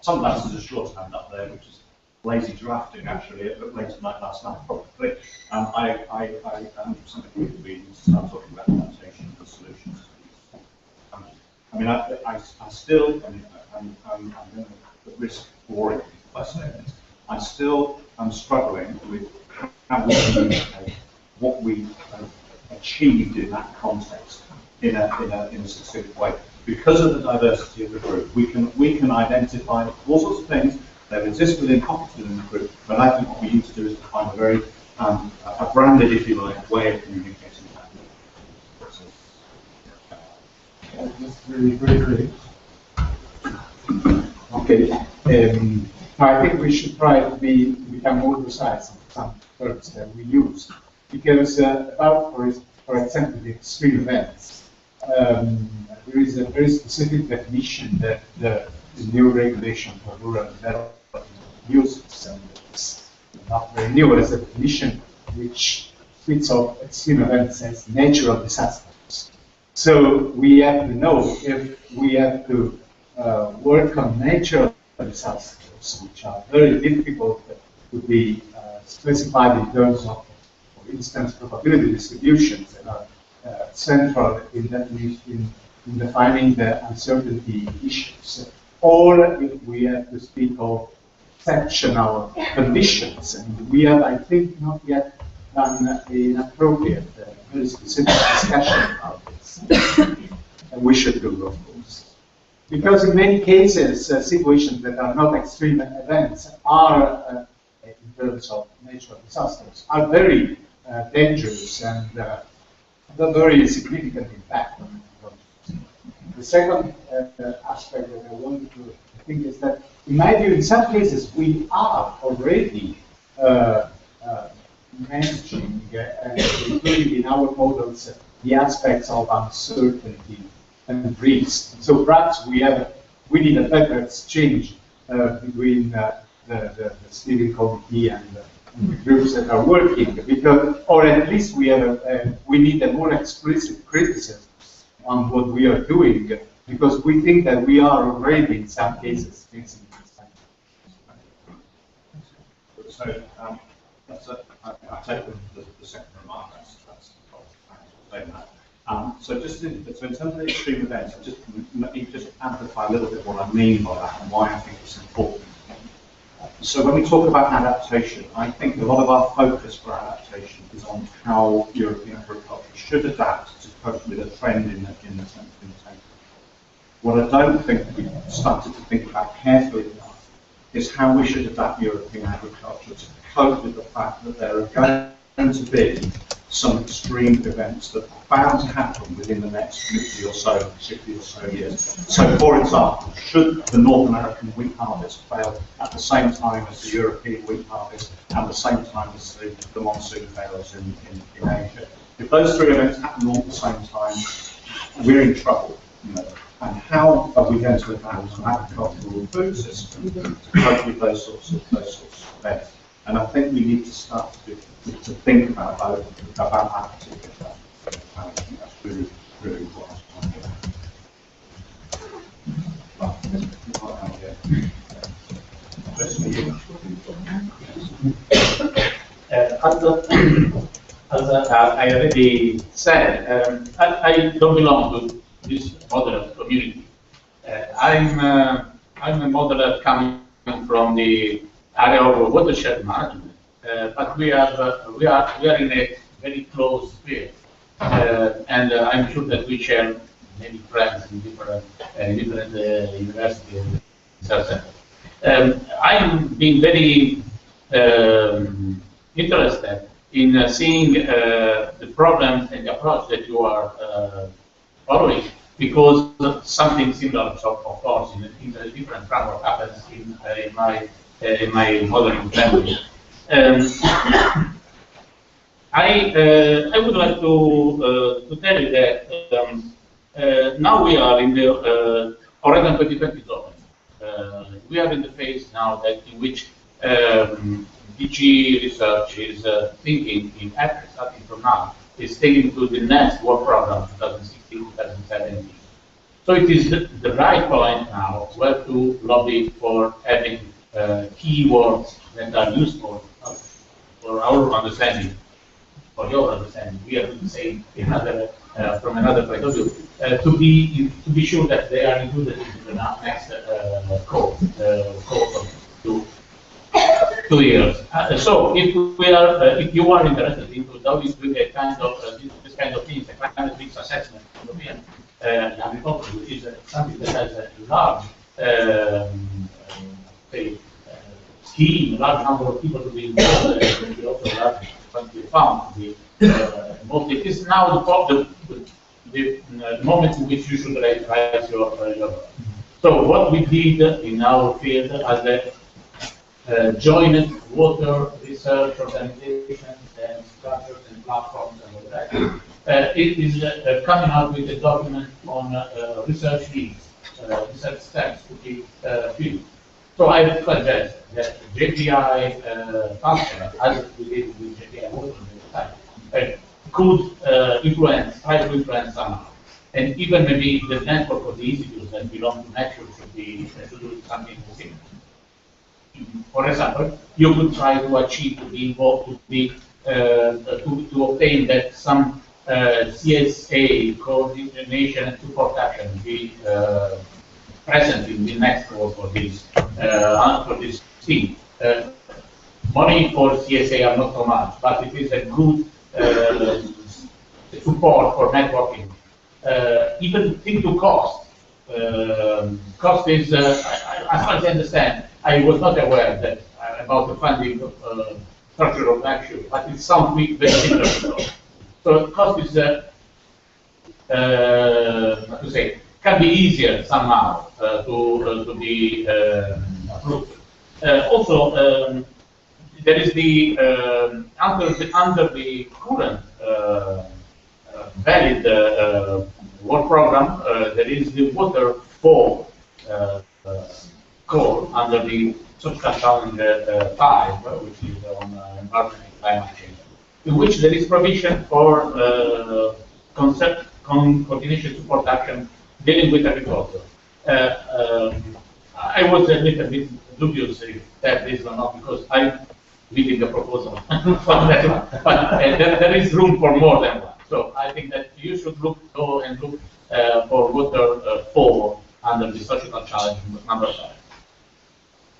some of that is a shorthand up there, which is lazy drafting, actually, at late tonight, last night, probably. I 100% agree with you to start talking about adaptation and solutions. I mean, I still, I'm going to risk boring by saying this, I still am struggling with how we communicate what we have achieved in that context in a succinct way. Because of the diversity of the group, we can identify all sorts of things that exist within pockets within the group, but I think what we need to do is to find a very a branded, if you like, way of communicating that. That's really great. Okay. I think we should try to become more precise on some terms that we use, because about, for example, the extreme events, there is a very specific definition that the new regulation for rural development uses, and it's not very new as a definition which fits of extreme events as natural disasters. So we have to know if we have to work on natural disasters, which are very difficult to be specified in terms of, for instance, probability distributions that are central in defining the uncertainty issues. Or if we have to speak of exceptional conditions, and we have, I think, not yet done an appropriate, very specific discussion about this. And we should do, of course. Because in many cases, situations that are not extreme events are, in terms of natural disasters, are very dangerous and have a very significant impact on the project. The second aspect that I wanted to think is that, in my view, in some cases, we are already managing, including in our models, the aspects of uncertainty and risk. So perhaps we need a better exchange between the steering committee and the groups that are working, because, or at least we need a more explicit criticism on what we are doing, because we think that we are already in some cases facing this. So I take the second remark. So just in terms of the extreme events, let me just amplify a little bit what I mean by that and why I think it's important. So when we talk about adaptation, I think a lot of our focus for adaptation is on how European agriculture should adapt to cope with a trend in the century. What I don't think we've started to think about carefully enough is how we should adapt European agriculture to cope with the fact that there are going to be some extreme events that are bound to happen within the next 50 or so years. So, for example, should the North American wheat harvest fail at the same time as the European wheat harvest and the same time as the monsoon fails in Asia? If those three events happen all at the same time, we're in trouble. And how are we going to adapt an agricultural food system to cope with those sorts of events? And I think we need to start to think about that particular challenge. I think that's really, really important. As I already said, I don't belong to this modeler community. I'm a modeler coming from the area of watershed management, but we are in a very close field, and I'm sure that we share many friends in different universities and research centers. I'm being very interested in seeing the problems and the approach that you are following, because something similar, of course, in a different framework happens in my modeling family. I would like to tell you that now we are in the Horizon 2020 zone. We are in the phase now in which DG Research is thinking in April, starting from now, is taking to the next work program 2016-2017. So it is the right point now where to lobby for having keywords that are useful for our understanding, for your understanding. We are the same from another point of view, to be sure that they are included in the next course of 2 years. So if you are interested in doing a kind of this kind of things, a kind of risk assessment, European agriculture, which is something that has a large scheme, a large number of people to be involved, and also a large quantity of farms to be involved. It is now the moment in which you should raise your. So what we did in our field as a joint water research organization and structures and platforms and all that, it is coming out with a document on research needs, research steps to be filled. So I suggest that JPI function, as we did with JPI water at the time, could try to influence somehow. And even maybe the network of the institutes that belong to Macsur should do something similar. For example, you could try to achieve, to be involved, to obtain that some CSA, coordination and support action, be present in the next call for this thing. Money for CSA are not so much, but it is a good support for networking. Even think to cost. Cost is, as far as I understand, I was not aware that about the funding structure of Macsur, but it sounds very similar to cost. So cost is, how to say, can be easier somehow to be approved. Also, there is the under the current valid work program, there is the Water 4 call under the Social Challenge 5, which is on environment and climate change, in which there is provision for coordination support action dealing with agriculture. I was a little bit dubious if that is or not, because I'm reading the proposal from that one. But there is room for more than one. So I think that you should look for Water 4 under the social challenge number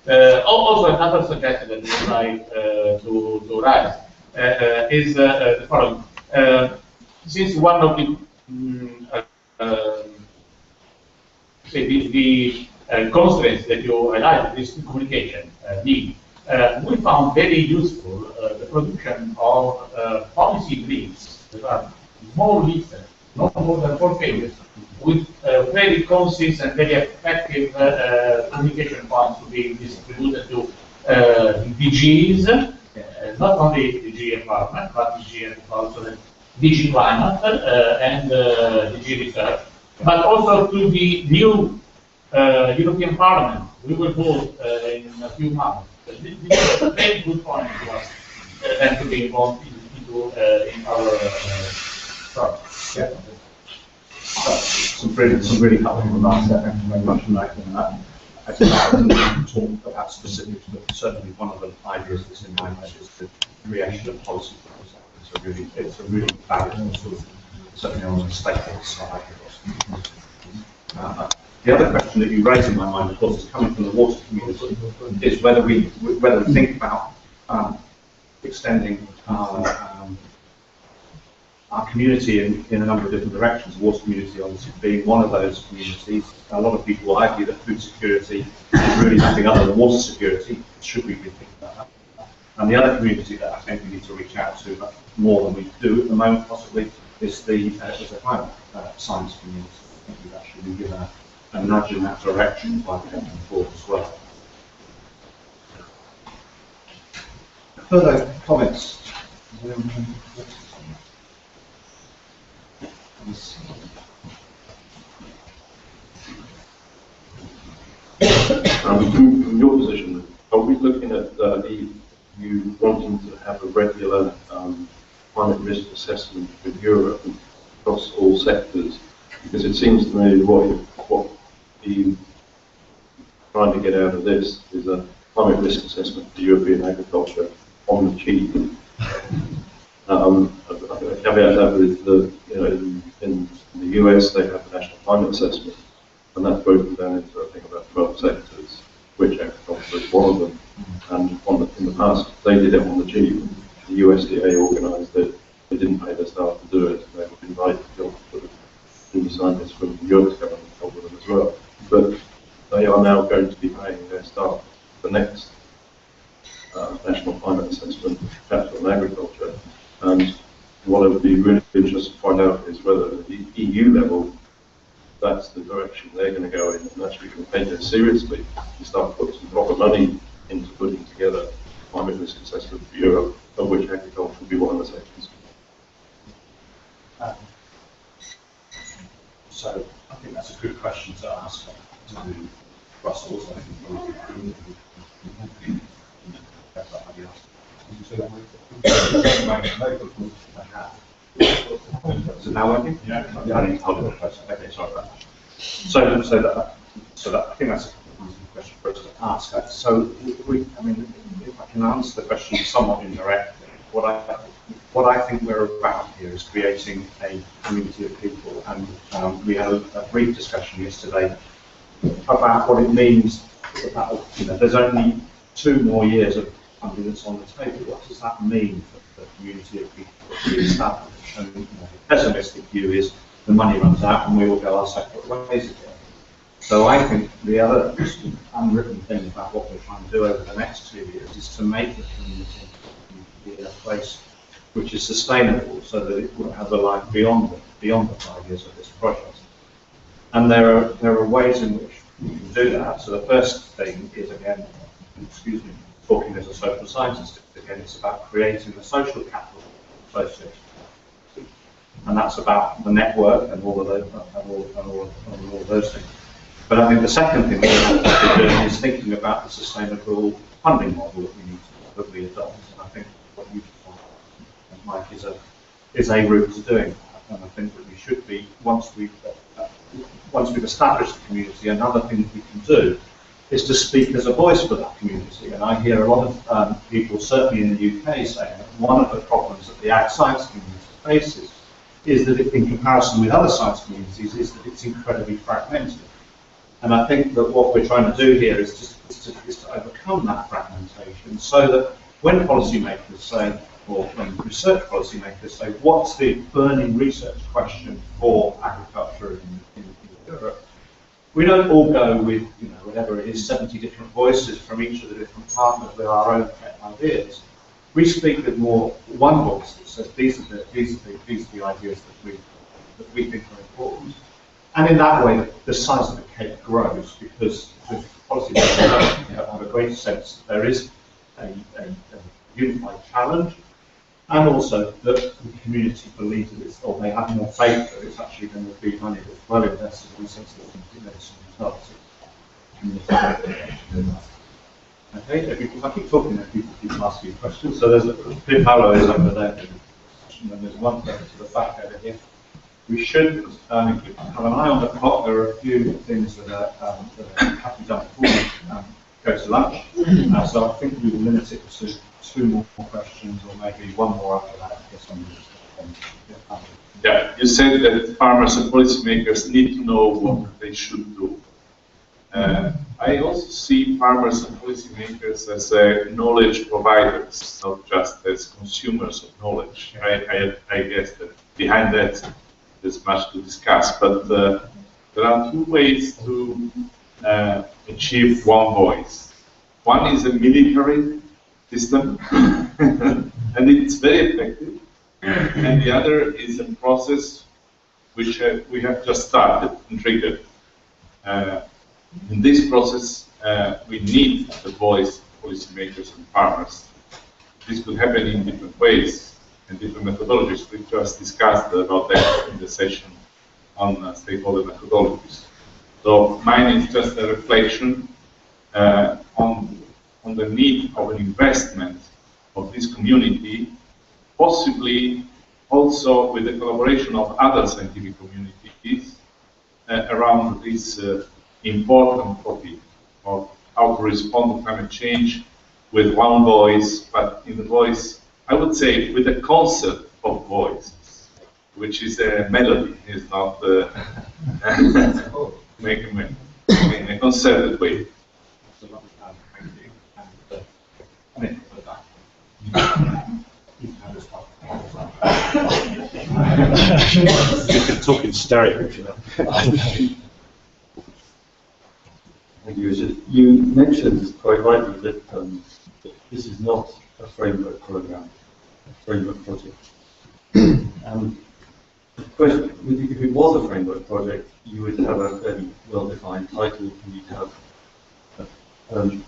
5. Also, another suggestion that we would like to raise is the following. Since one of the constraints that you highlighted is communication need, we found very useful the production of policy briefs that are more recent, not more than 4 pages, with very concise and very effective communication points to be distributed to DGs, not only DG Environment, but DG also DG Climate and DG Research, but also to the new European Parliament. We will vote in a few months. This is a very good point to us and to be involved in our project. Yeah. Some really helpful remarks there. Thank you very much for making that. I think I wouldn't talk about specifics, but certainly one of the ideas that's in my mind is the creation of policy programs. It's a really valuable tool, certainly on the stakeholder side. The other question that you raised in my mind, of course, is coming from the water community, is whether we think about extending our community in a number of different directions. The water community obviously being one of those communities. A lot of people argue that food security is really nothing other than water security. Should we be thinking about that? And the other community that I think we need to reach out to more than we do at the moment, possibly, is the climate science community. I think we've actually been given a nudge in that direction by the company forward as well. Further comments? From your position, are we looking at you wanting to have a regular climate risk assessment with Europe across all sectors? Because it seems to me what you trying to get out of this is a climate risk assessment for European agriculture on the cheap. A caveat that is in the US they have a national climate assessment, and that's broken down into I think about 12 sectors, which agriculture is one of them. And in the past they did it on the cheap. The USDA organised it. They didn't pay their staff to do it. They would invite jobs to junior scientists from Europe to come and help with them as well. But they are now going to be paying their staff the next National Climate Assessment, Capital and Agriculture. And what I would be really interested to find out is whether at the EU level, that's the direction they're going to go in, and actually can take it seriously and start putting some proper money into putting together climate risk assessment for Europe, of which agriculture will be one of the sectors. So I think that's a good question to ask to Brussels. I think is it now working? Yeah. I need to hold it closer. Okay, sorry about that. So that I think that's a good question for us to ask. So I mean, if I can answer the question somewhat indirectly, what I think we're about here is creating a community of people, and we had a brief discussion yesterday about what it means. About, there's only 2 more years of funding that's on the table. What does that mean for the community of people that we establish? And the pessimistic view is the money runs out and we all go our separate ways again. So I think the other unwritten thing about what we're trying to do over the next 2 years is to make the community be a place which is sustainable, so that it will have a life beyond the 5 years of this project. And there are ways in which we can do that. So the first thing is, again, excuse me, talking as a social scientist again, it's about creating the social capital association, and that's about the network and all of those things. But I think the second thing we have to be doing is thinking about the sustainable funding model that we adopt. And I think what you and Mike is a route to doing that. And I think that we should be, once we've established the community, another thing that we can do is to speak as a voice for that community. And I hear a lot of people, certainly in the UK, saying that one of the problems that the ag science community faces is that in comparison with other science communities, is that it's incredibly fragmented. And I think that what we're trying to do here is to overcome that fragmentation, so that when policymakers say, or when research policymakers say, what's the burning research question for agriculture in Europe, we don't all go with, whatever it is, 70 different voices from each of the different partners with our own ideas. We speak with one voice that says, these are the ideas that we think are important. And in that way, the size of the cake grows, because with policymakers have a greater sense that there is a unified challenge, and also that the community believes that it's, or they have more faith that it's actually going to be money that's well invested in sense that some results. Okay, if I keep talking, then people keep asking questions. So there's Pim Hallow is over there, and then there's one person to the back over here. We should have an eye on the clock. There are a few things that have to be done before we go to lunch. So I think we will limit it to 2 more questions, or maybe 1 more after that. Yeah, you said that farmers and policymakers need to know what they should do. I also see farmers and policymakers as knowledge providers, not just as consumers of knowledge. I guess that behind that there's much to discuss, but there are 2 ways to achieve one voice. One is a military system, and it's very effective. And the other is a process which we have just started and triggered. In this process, we need the voice of policymakers and farmers. This could happen in different ways and different methodologies. We just discussed about that in the session on stakeholder methodologies. So mine is just a reflection on the need of an investment of this community, possibly also with the collaboration of other scientific communities around this important topic of how to respond to climate change with one voice, but in the voice, I would say, with a concert of voices, which is a melody, it's not making in a concerted way. You can talk in stereo if you know. Thank you, Richard. You mentioned quite rightly that this is not a framework program, a framework project. The question, if it was a framework project, you would have a very well-defined title, and you'd have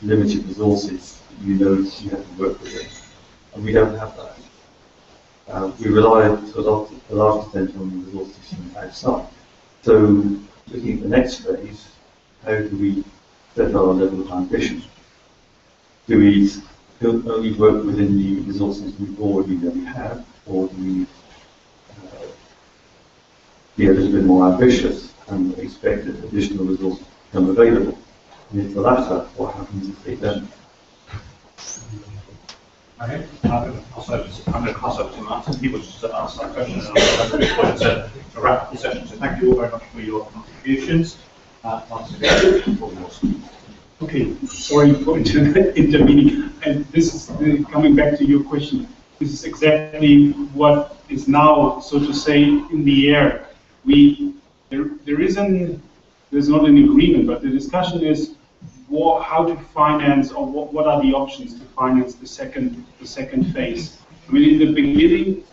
limited resources. You know you have to work with it, and we don't have that. We rely to a large extent on the resources from outside. So, looking at the next phase, how do we set our level of ambition? Do we only work within the resources we already know we have, or do we be a little bit more ambitious and expect that additional resources become available? And if the latter, what happens if they don't? Okay, I'm going to pass over to Martin. He was just asked that question, and I'm going to wrap up the session. So thank you all very much for your contributions. Martin, okay, sorry for intervening. And this is coming back to your question. This is exactly what is now, so to say, in the air. There's not an agreement, but the discussion is how to finance, or what are the options to finance the second phase. I mean, in the beginning,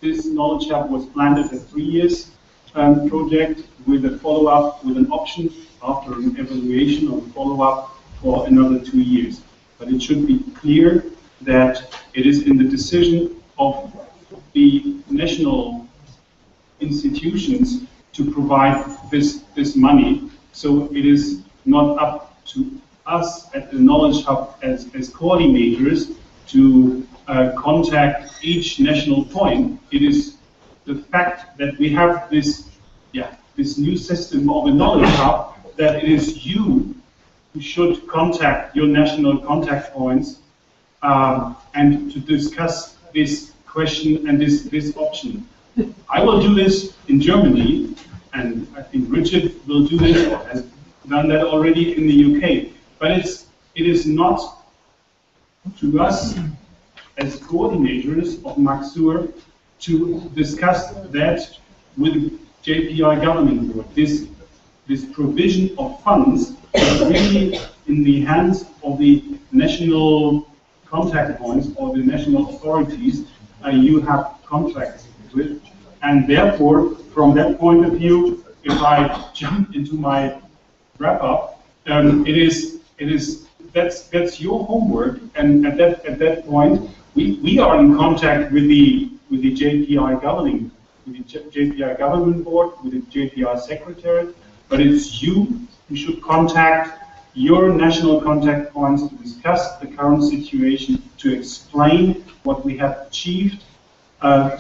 this knowledge hub was planned as a 3 years project with a follow-up, with an option after an evaluation or follow-up for another 2 years. But it should be clear that it is in the decision of the national institutions to provide this money. So it is not up to us at the Knowledge Hub as coordinators to contact each national point. It is the fact that we have this new system of a Knowledge Hub, that it is you who should contact your national contact points and to discuss this question and this option. I will do this in Germany, and I think Richard will do this, or has done that already in the UK. But it is not to us as coordinators of Macsur to discuss that with JPI government board. This provision of funds is really in the hands of the national contact points or the national authorities you have contracts with. And therefore, from that point of view, if I jump into my wrap-up, that's your homework. And at that point, we are in contact with the JPI governing, with the JPI government board, with the JPI secretary. But it's you who should contact your national contact points to discuss the current situation, to explain what we have achieved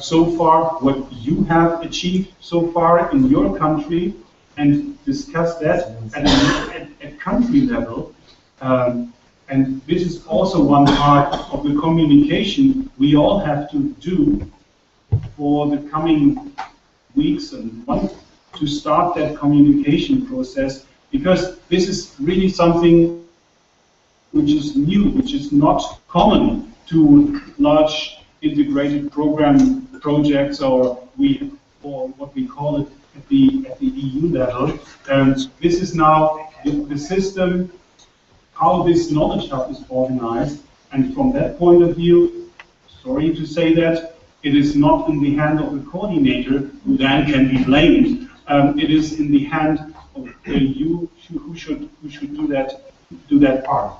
so far, what you have achieved so far in your country, and discuss that at country level. And this is also one part of the communication we all have to do for the coming weeks and months to start that communication process, because this is really something which is new, which is not common to large integrated program projects, or what we call it at the EU level. And this is now the system, how this knowledge hub is organized. And from that point of view, sorry to say that, it is not in the hand of the coordinator, who then can be blamed. It is in the hand of you who should do that part.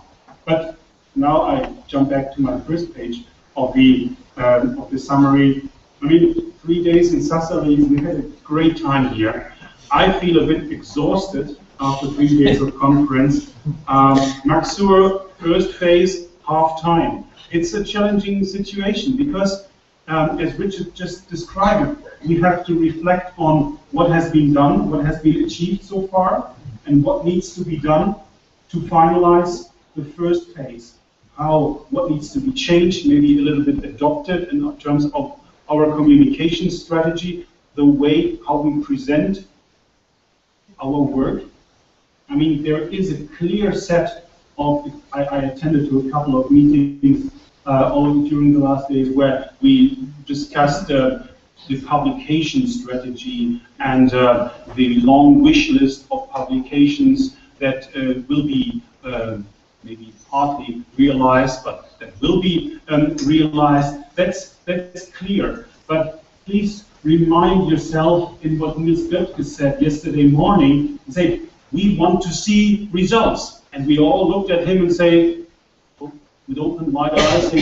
But now I jump back to my first page of the summary. I mean, 3 days in Sassari, we had a great time here. I feel a bit exhausted after 3 days of conference. Macsur, first phase, half time. It's a challenging situation because, as Richard just described, we have to reflect on what has been done, what has been achieved so far, and what needs to be done to finalize the first phase. What needs to be changed, maybe a little bit adopted in terms of our communication strategy, the way how we present our work. I mean, there is a clear set of, I attended to a couple of meetings all during the last days where we discussed the publication strategy and the long wish list of publications that will be maybe partly realized, but that will be realized. That's clear. But please remind yourself in what Niels Göttke said yesterday morning, and say, we want to see results. And we all looked at him and say, with open wide eyes,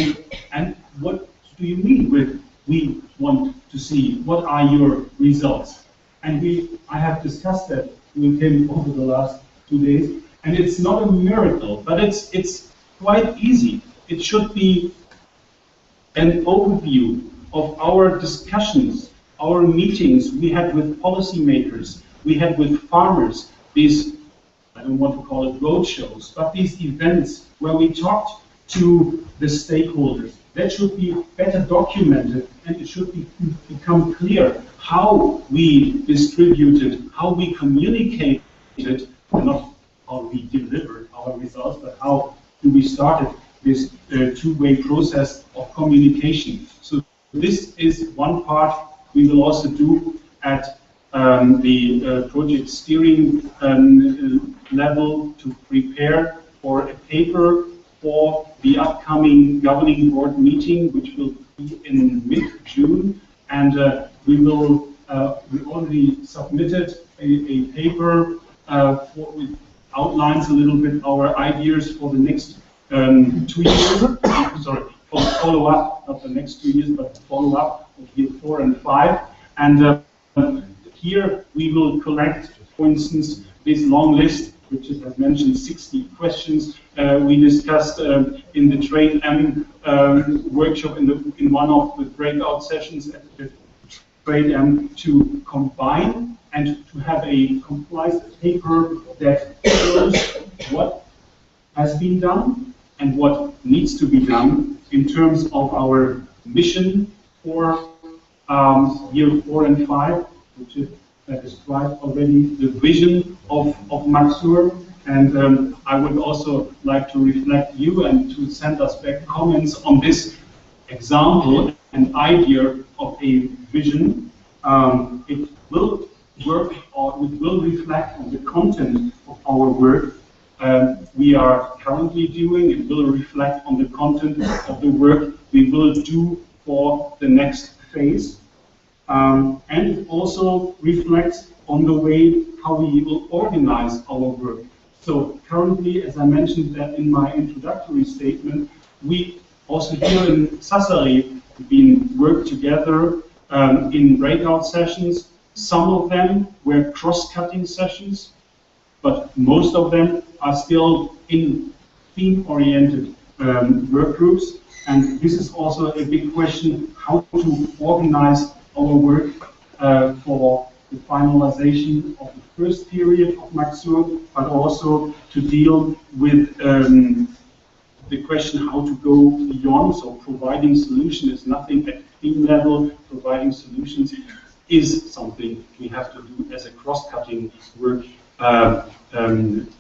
and what do you mean with we want to see? What are your results? And I have discussed that with him over the last 2 days, and it's not a miracle, but it's quite easy. It should be an overview of our discussions, our meetings we had with policymakers, we had with farmers, these, I don't want to call it roadshows, but these events where we talked to the stakeholders. That should be better documented, and it should become clear how we distributed, how we communicated, and not how we delivered our results, but how we started this two-way process of communication. So this is one part we will also do at the project steering level to prepare for a paper for the upcoming governing board meeting, which will be in mid-June, and we already submitted a paper which outlines a little bit our ideas for the next 2 years. Sorry, for the follow-up, not the next 2 years, but the follow-up of year 4 and 5. And here we will collect, for instance, this long list, which is, as mentioned, 60 questions we discussed in the Trade M workshop in one of the breakout sessions at the Trade M, to combine and to have a complete paper that shows what has been done and what needs to be done in terms of our mission for year 4 and 5, which is described already the vision of Macsur. And I would also like to reflect you and to send us back comments on this example and idea of a vision. It will work, or it will reflect on the content of our work we are currently doing. It will reflect on the content of the work we will do for the next phase. And it also reflects on the way how we will organize our work. So currently, as I mentioned that in my introductory statement, we also here in Sassari have been worked together in breakout sessions. Some of them were cross-cutting sessions, but most of them are still in theme-oriented work groups. And this is also a big question, how to organize our work for the finalization of the first period of Macsur, but also to deal with the question how to go beyond. So providing solution is nothing at theme level. Providing solutions is something we have to do as a cross-cutting work in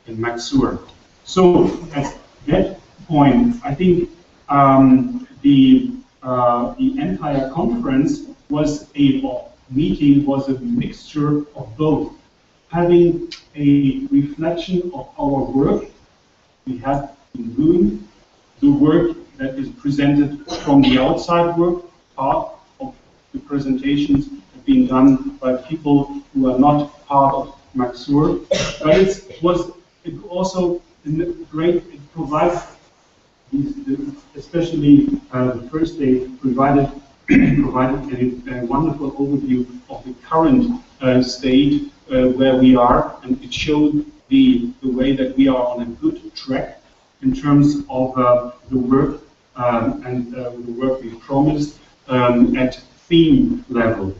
Macsur. So at that point, I think the entire conference was was a mixture of both, having a reflection of our work we have been doing, the work that is presented from the outside work. Part of the presentations have been done by people who are not part of Macsur, but it also great. It provides, especially the first day, provided a wonderful overview of the current state where we are, and it showed the way that we are on a good track in terms of the work and the work we promised at theme level.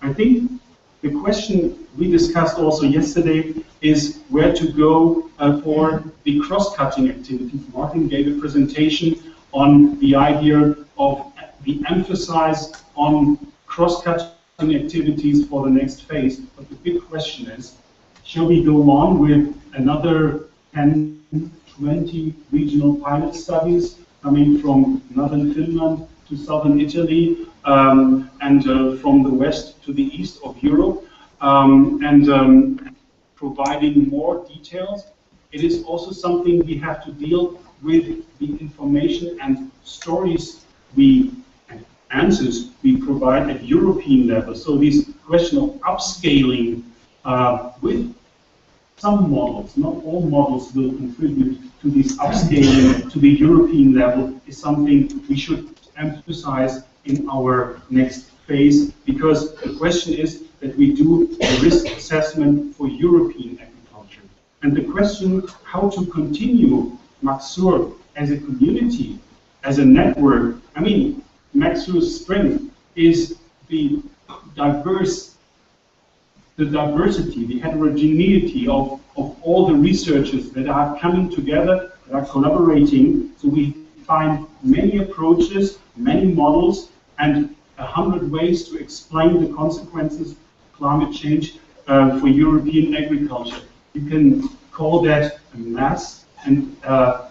I think the question we discussed also yesterday is where to go for the cross-cutting activities. Martin gave a presentation on the idea of the emphasis on cross-cutting activities for the next phase. But the big question is, shall we go on with another 10, 20 regional pilot studies coming from northern Finland, to southern Italy, and from the west to the east of Europe, and providing more details. It is also something we have to deal with the information and stories and answers we provide at European level. So this question of upscaling with some models, not all models will contribute to this upscaling to the European level, is something we should emphasize in our next phase, because the question is that we do a risk assessment for European agriculture. And the question how to continue Macsur as a community, as a network. I mean, Macsur's strength is the diversity, the heterogeneity of all the researchers that are coming together, that are collaborating. So we find many approaches, many models, and 100 ways to explain the consequences of climate change for European agriculture. You can call that a mass,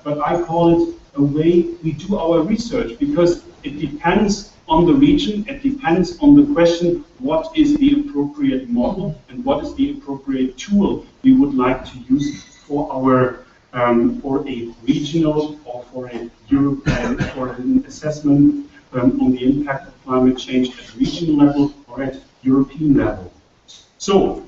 but I call it a way we do our research, because it depends on the region, it depends on the question, what is the appropriate model and what is the appropriate tool we would like to use for our for a regional or for a European or an assessment on the impact of climate change at regional level or at European level. So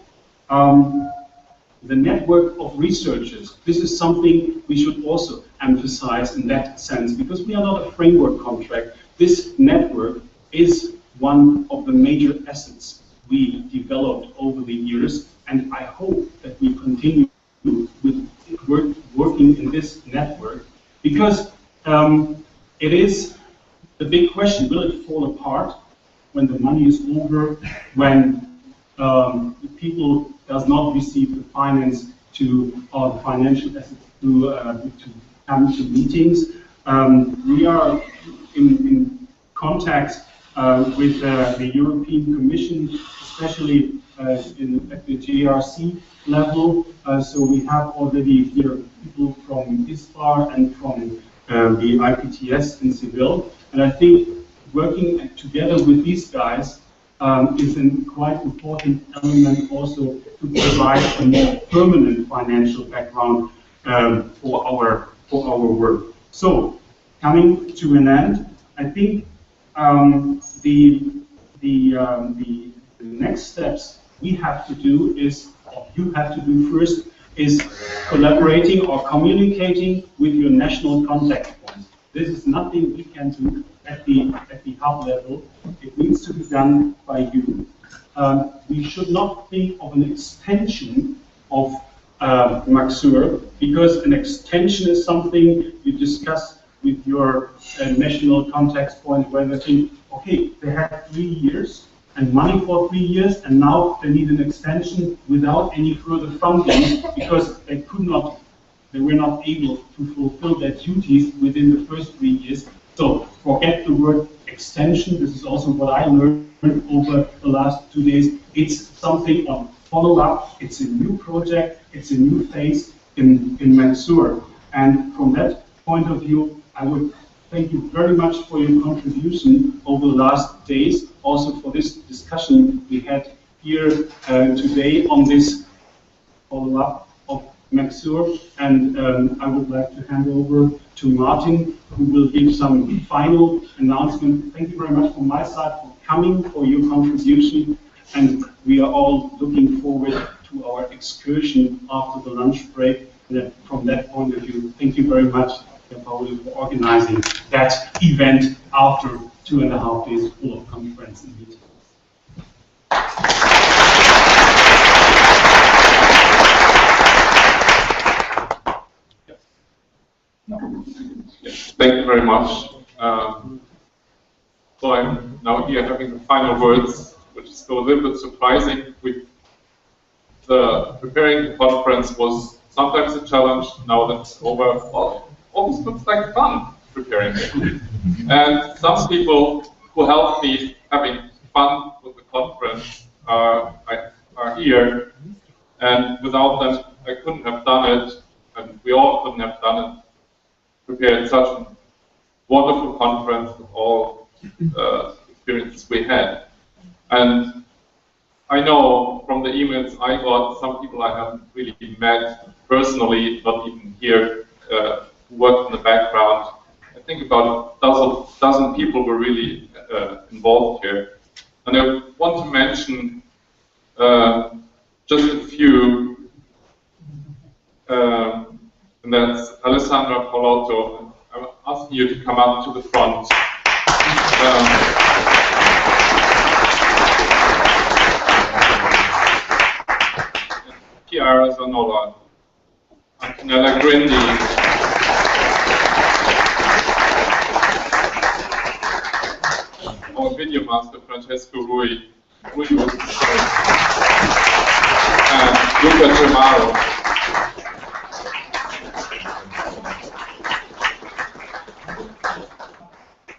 the network of researchers, this is something we should also emphasize in that sense, because we are not a framework contract. This network is one of the major assets we developed over the years, and I hope that we continue with working in this network, because it is the big question: will it fall apart when the money is over, when people does not receive the finance to or the financial assets to come to meetings? We are in contact with the European Commission, especially at the JRC level. So we have already here people from ISPAR and from the IPTS in Seville. And I think working together with these guys is a quite important element also to provide a more permanent financial background for our work. So, coming to an end, I think the next steps we have to do is, or you have to do first, is collaborating or communicating with your national contact points. This is nothing we can do at the hub level. It needs to be done by you. We should not think of an extension of Macsur, because an extension is something you discuss with your national contact point, where they think, okay, they had 3 years and money for 3 years, and now they need an extension without any further funding, because they were not able to fulfill their duties within the first 3 years. So forget the word extension. This is also what I learned over the last 2 days. It's something on follow-up. It's a new project. It's a new phase in Macsur. And from that point of view, I would thank you very much for your contribution over the last days, also for this discussion we had here today on this follow-up of Macsur. And I would like to hand over to Martin, who will give some final announcement. Thank you very much from my side for coming, for your contribution, and we are all looking forward to our excursion after the lunch break. And from that point of view, thank you very much, Paul, for organizing that event after 2.5 days full of conference and meetings. Thank you very much. So I'm now here having the final words, which is a little bit surprising. Preparing the conference was sometimes a challenge. Now that it's over, well, almost looks like fun preparing it. And some people who helped me having fun with the conference are here, and without them I couldn't have done it, and we all couldn't have done it. Prepared such a wonderful conference with all experiences we had. And I know from the emails I got, some people I haven't really met personally, not even here, who worked in the background. I think about a dozen people were really involved here. And I want to mention just a few, and that's Alessandra Polotto. I'm asking you to come up to the front. Chiara Zanola, Antonella Grindi, our video master Francesco Rui, and Luca Gemaro.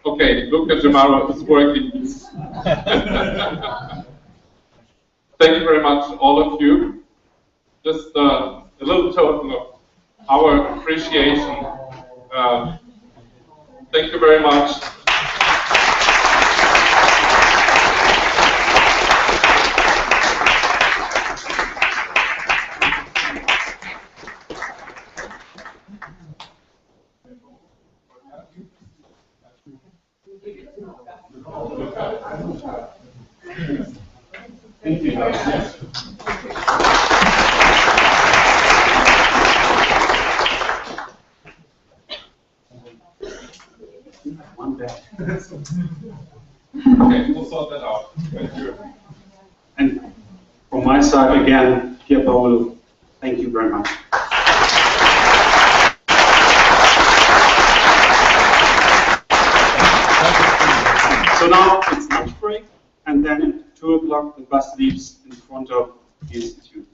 Okay, Luca Gemaro is working. Thank you very much, all of you. Just a little token of our appreciation. Thank you very much. Thank you. Okay, we'll sort that out. Thank you. And from my side, again, Pierpaolo, thank you very much. So now it's lunch break, and then at 2 o'clock the bus leaves in front of the institute.